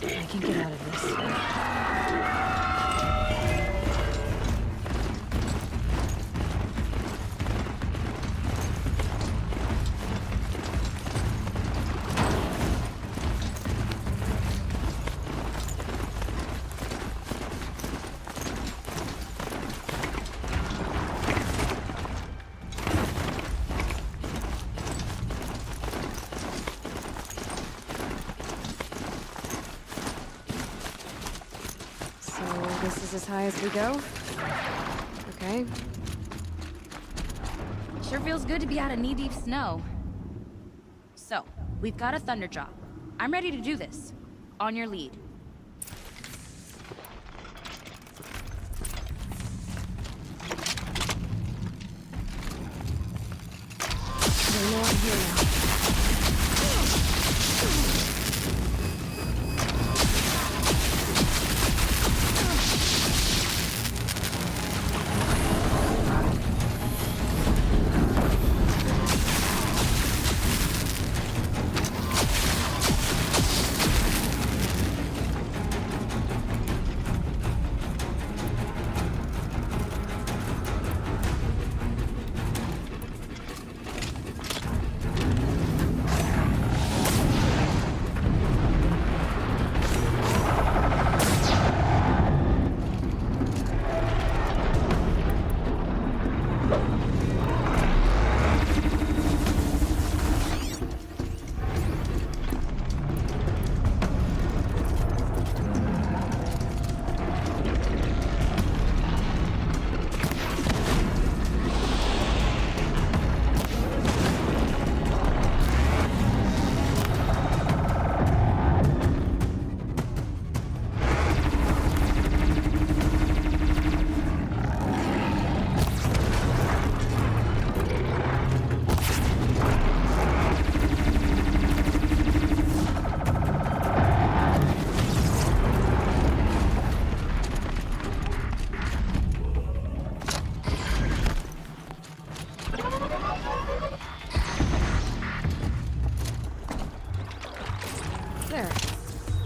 [SPEAKER 1] I can get out of this. This is as high as we go? Okay.
[SPEAKER 11] Sure feels good to be out of knee-deep snow. So, we've got a thunder drop. I'm ready to do this. On your lead.
[SPEAKER 1] There's no one here now.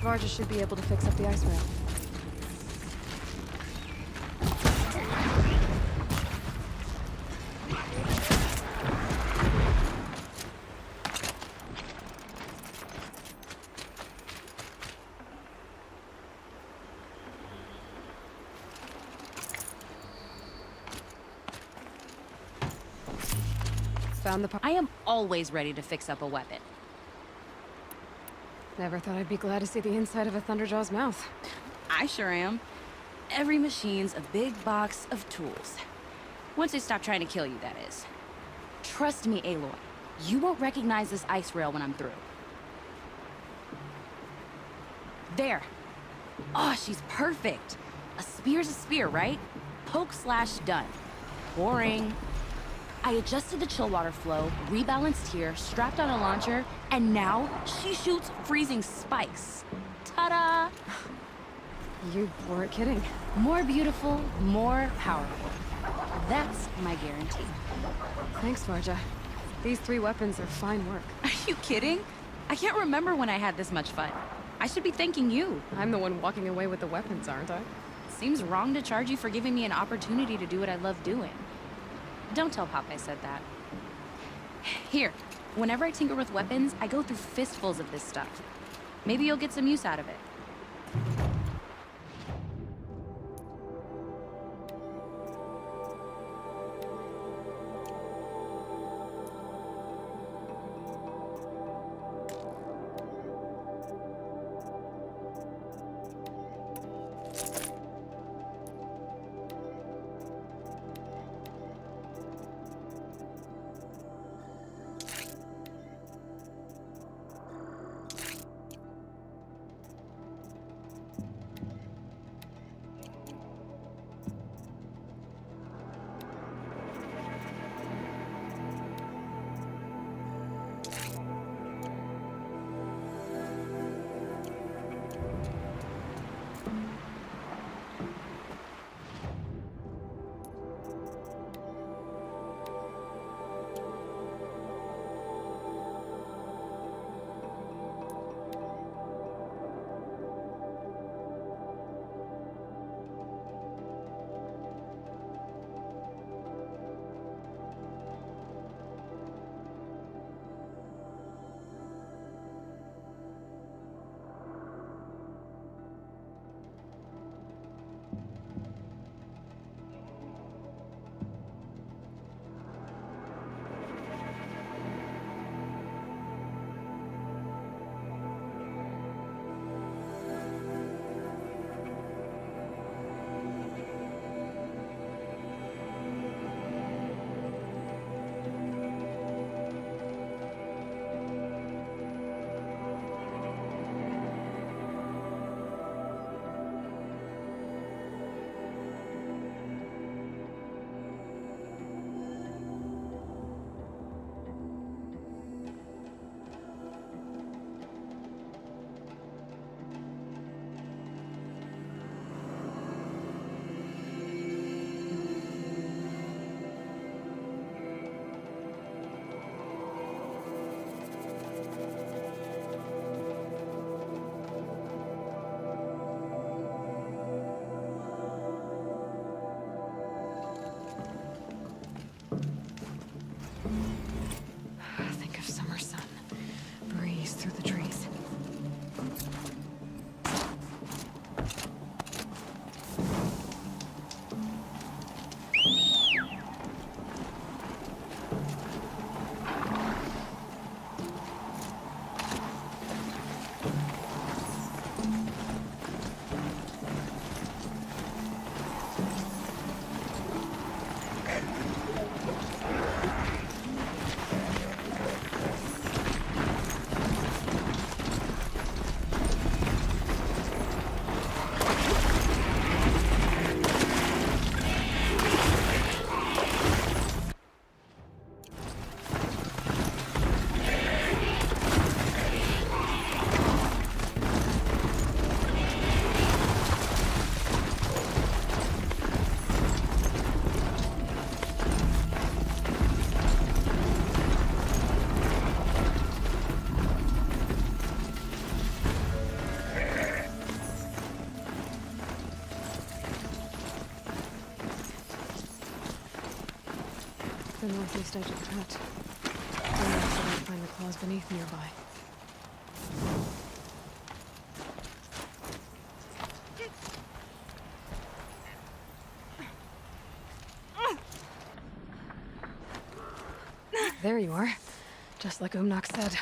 [SPEAKER 1] Varga should be able to fix up the ice rail. Found the part.
[SPEAKER 11] I am always ready to fix up a weapon.
[SPEAKER 1] Never thought I'd be glad to see the inside of a Thunderjaw's mouth.
[SPEAKER 11] I sure am. Every machine's a big box of tools. Once they stop trying to kill you, that is. Trust me, Aloy. You won't recognize this ice rail when I'm through. There. Oh, she's perfect. A spear's a spear, right? Poke slash done. Boring. I adjusted the chill water flow, rebalanced here, strapped on a launcher, and now she shoots freezing spikes. Ta-da!
[SPEAKER 1] You weren't kidding.
[SPEAKER 11] More beautiful, more powerful. That's my guarantee.
[SPEAKER 1] Thanks, Varga. These 3 weapons are fine work.
[SPEAKER 11] Are you kidding? I can't remember when I had this much fun. I should be thanking you.
[SPEAKER 1] I'm the one walking away with the weapons, aren't I?
[SPEAKER 11] Seems wrong to charge you for giving me an opportunity to do what I love doing. Don't tell Pop I said that. Here, whenever I tinker with weapons, I go through fistfuls of this stuff. Maybe you'll get some use out of it.
[SPEAKER 1] At least I took that. Unless I might find the claws beneath nearby. There you are. Just like Umnak said.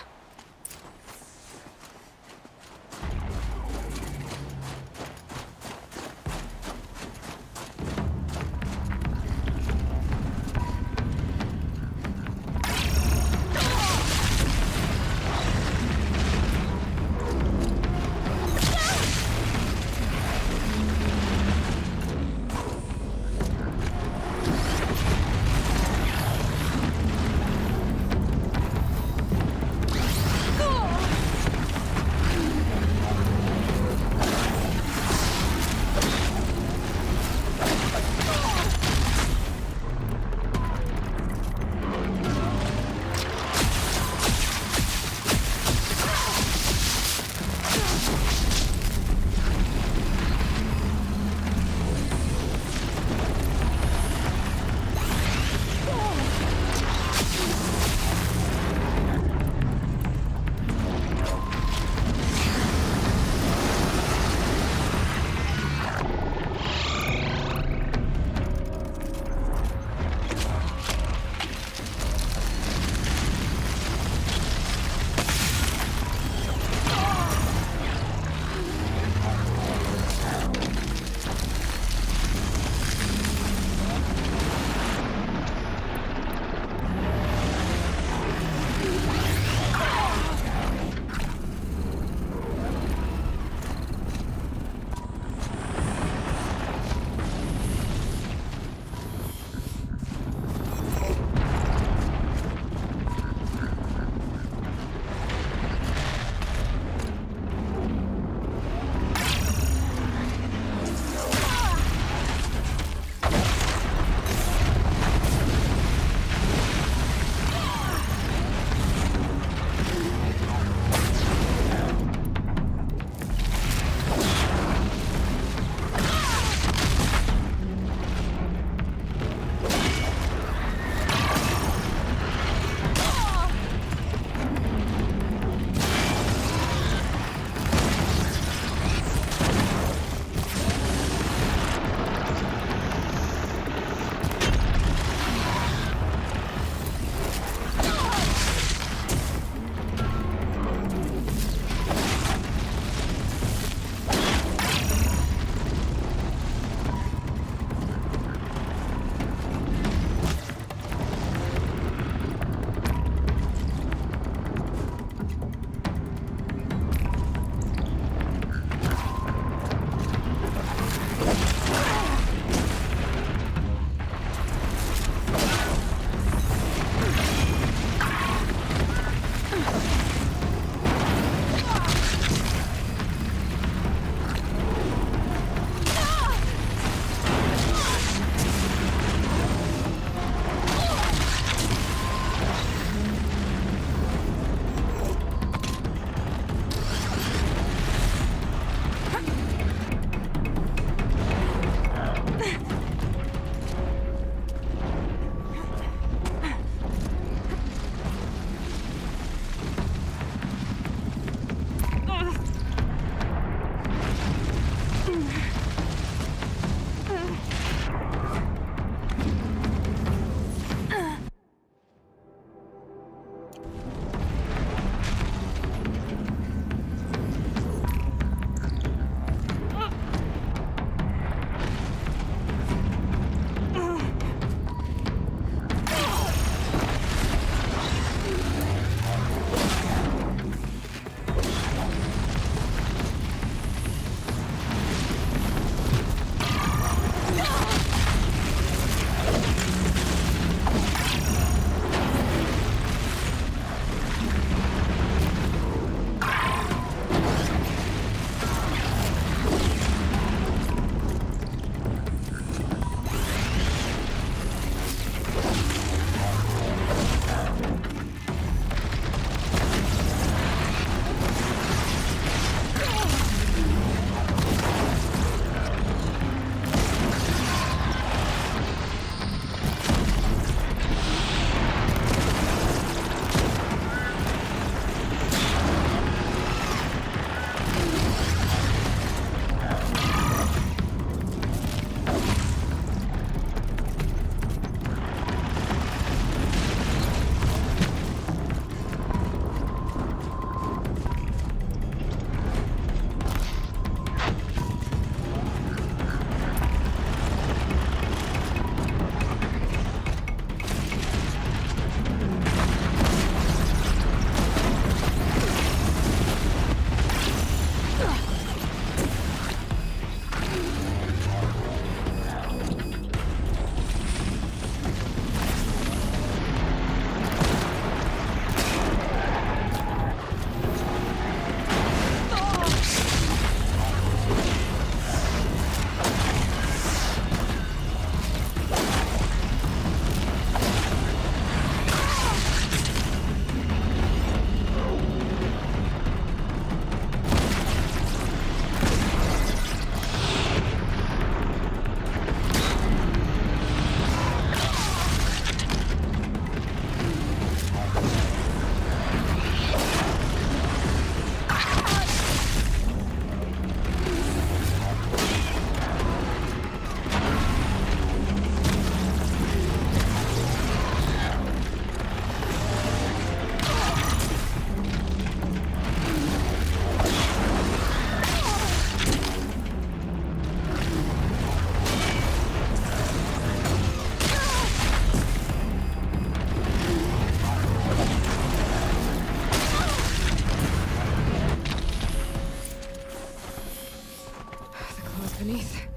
[SPEAKER 1] Beneath.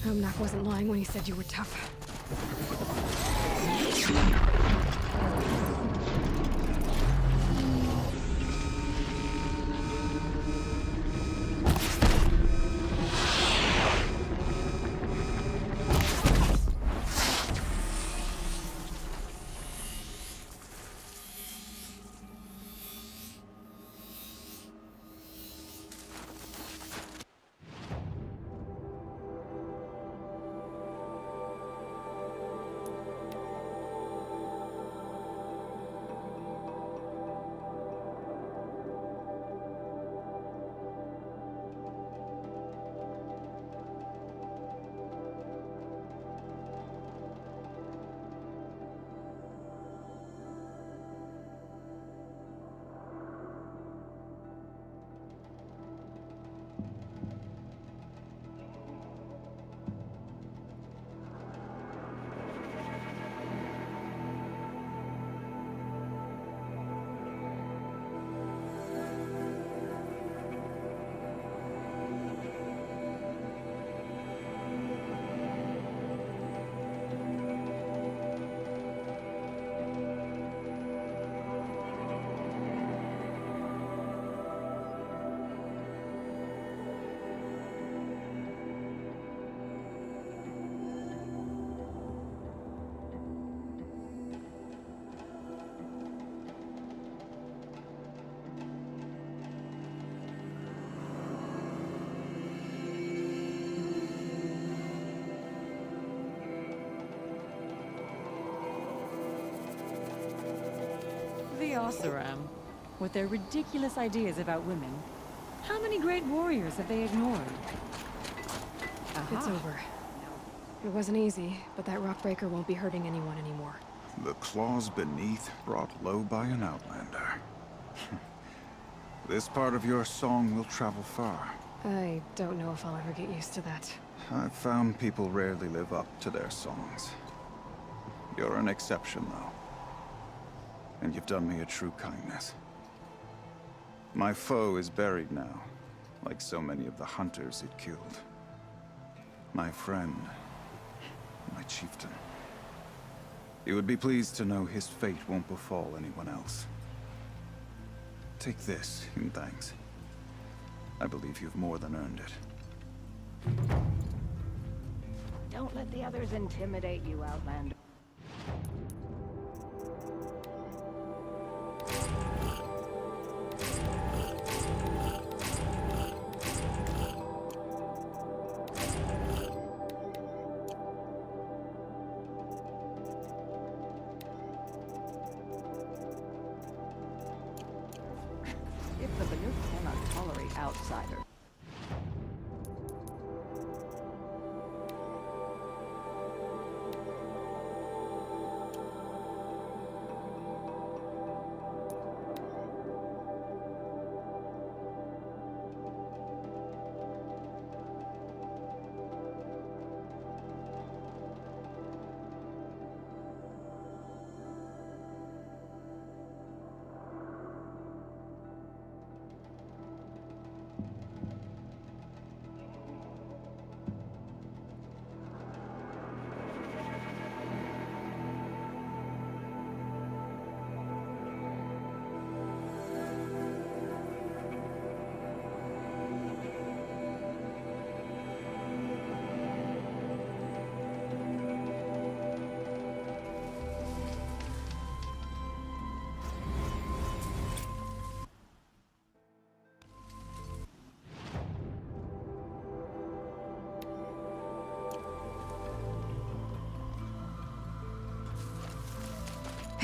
[SPEAKER 1] Umnak wasn't lying when he said you were tough.
[SPEAKER 5] The Oseram, with their ridiculous ideas about women. How many great warriors have they ignored?
[SPEAKER 1] It's over. It wasn't easy, but that rockbreaker won't be hurting anyone anymore.
[SPEAKER 16] The claws beneath, brought low by an outlander. This part of your song will travel far.
[SPEAKER 1] I don't know if I'll ever get used to that.
[SPEAKER 16] I've found people rarely live up to their songs. You're an exception, though. And you've done me a true kindness. My foe is buried now, like so many of the hunters it killed. My friend, my chieftain. You would be pleased to know his fate won't befall anyone else. Take this in thanks. I believe you've more than earned it.
[SPEAKER 17] Don't let the others intimidate you, Outlander. If the Banuk cannot tolerate outsiders.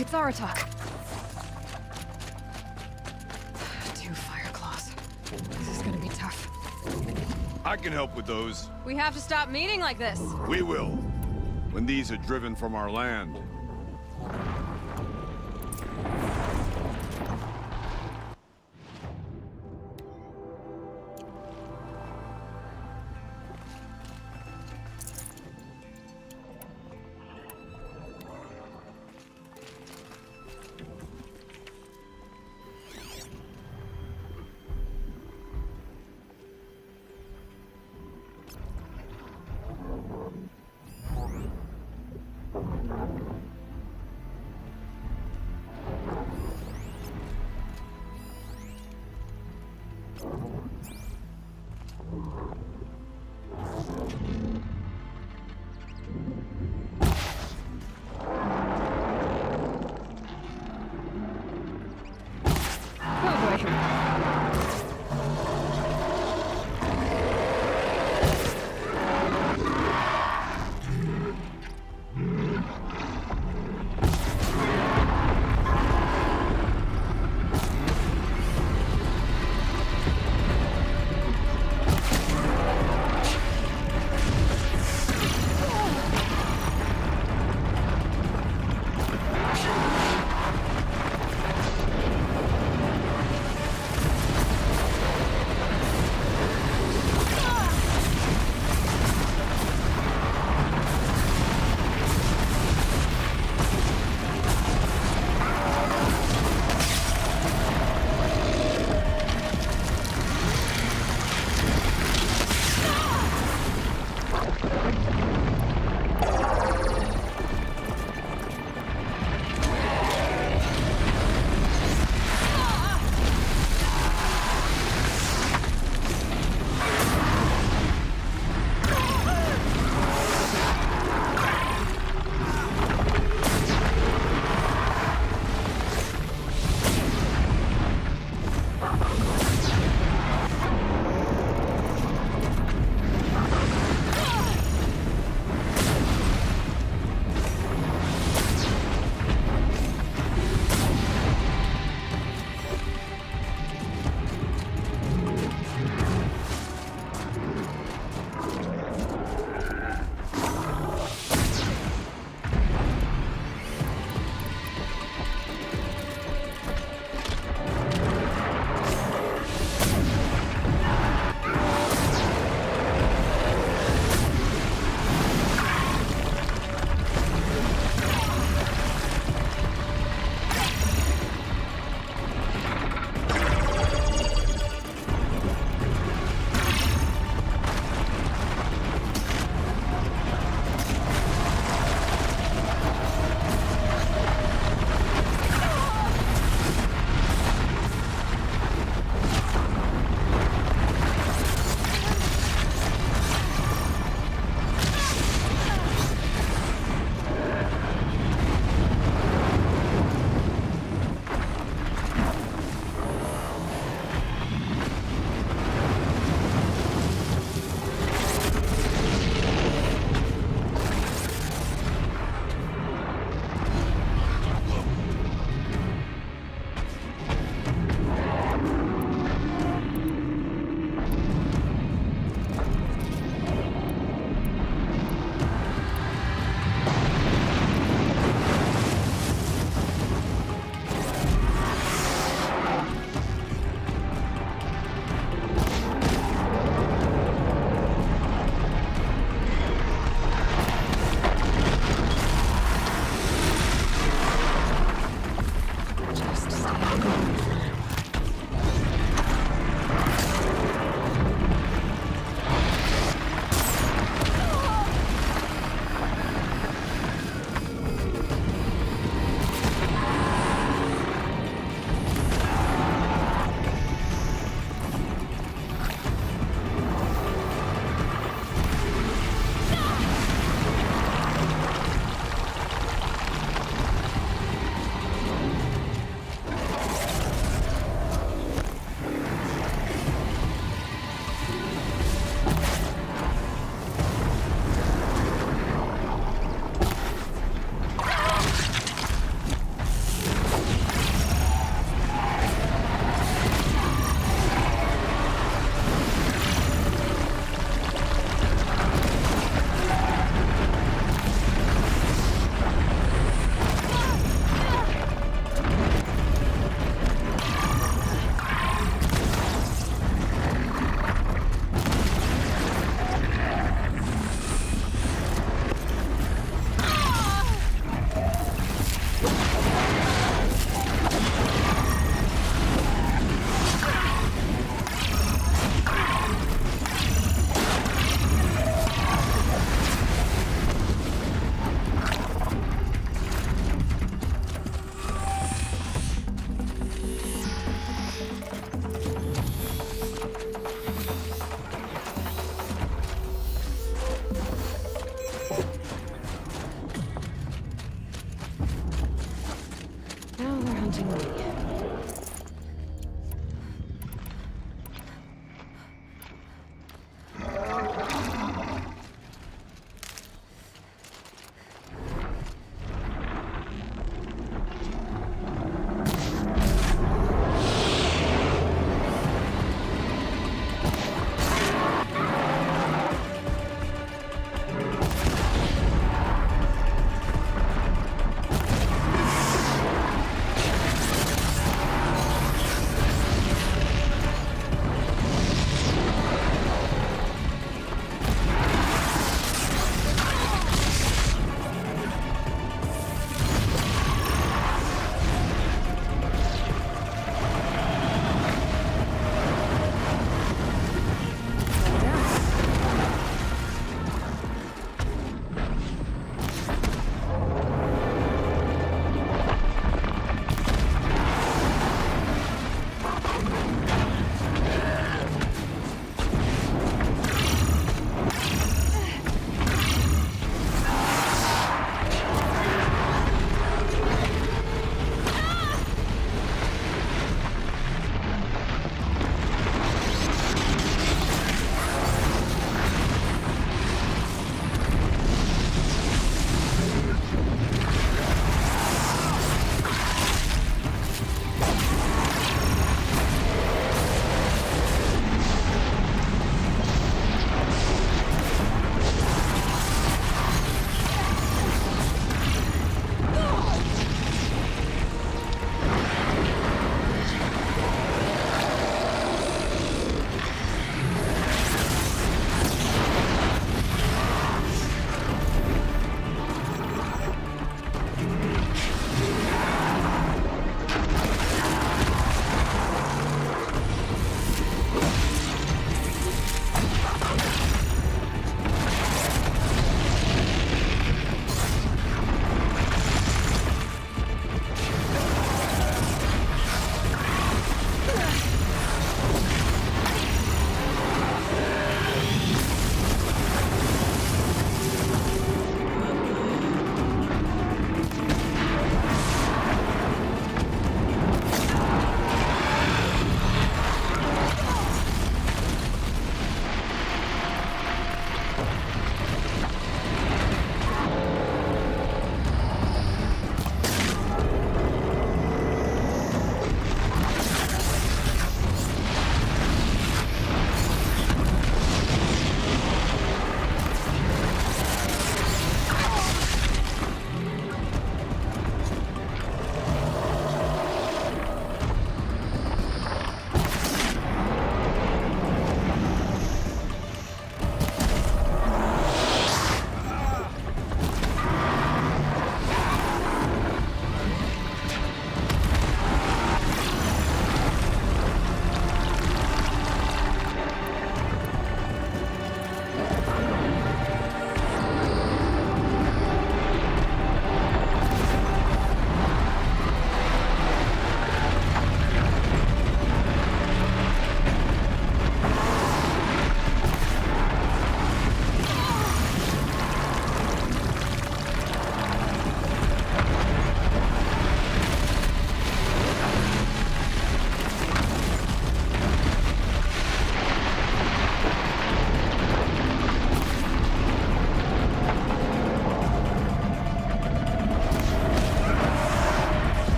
[SPEAKER 1] It's Aratak. 2 fire claws. This is gonna be tough.
[SPEAKER 18] I can help with those.
[SPEAKER 1] We have to stop meeting like this.
[SPEAKER 18] We will. When these are driven from our land.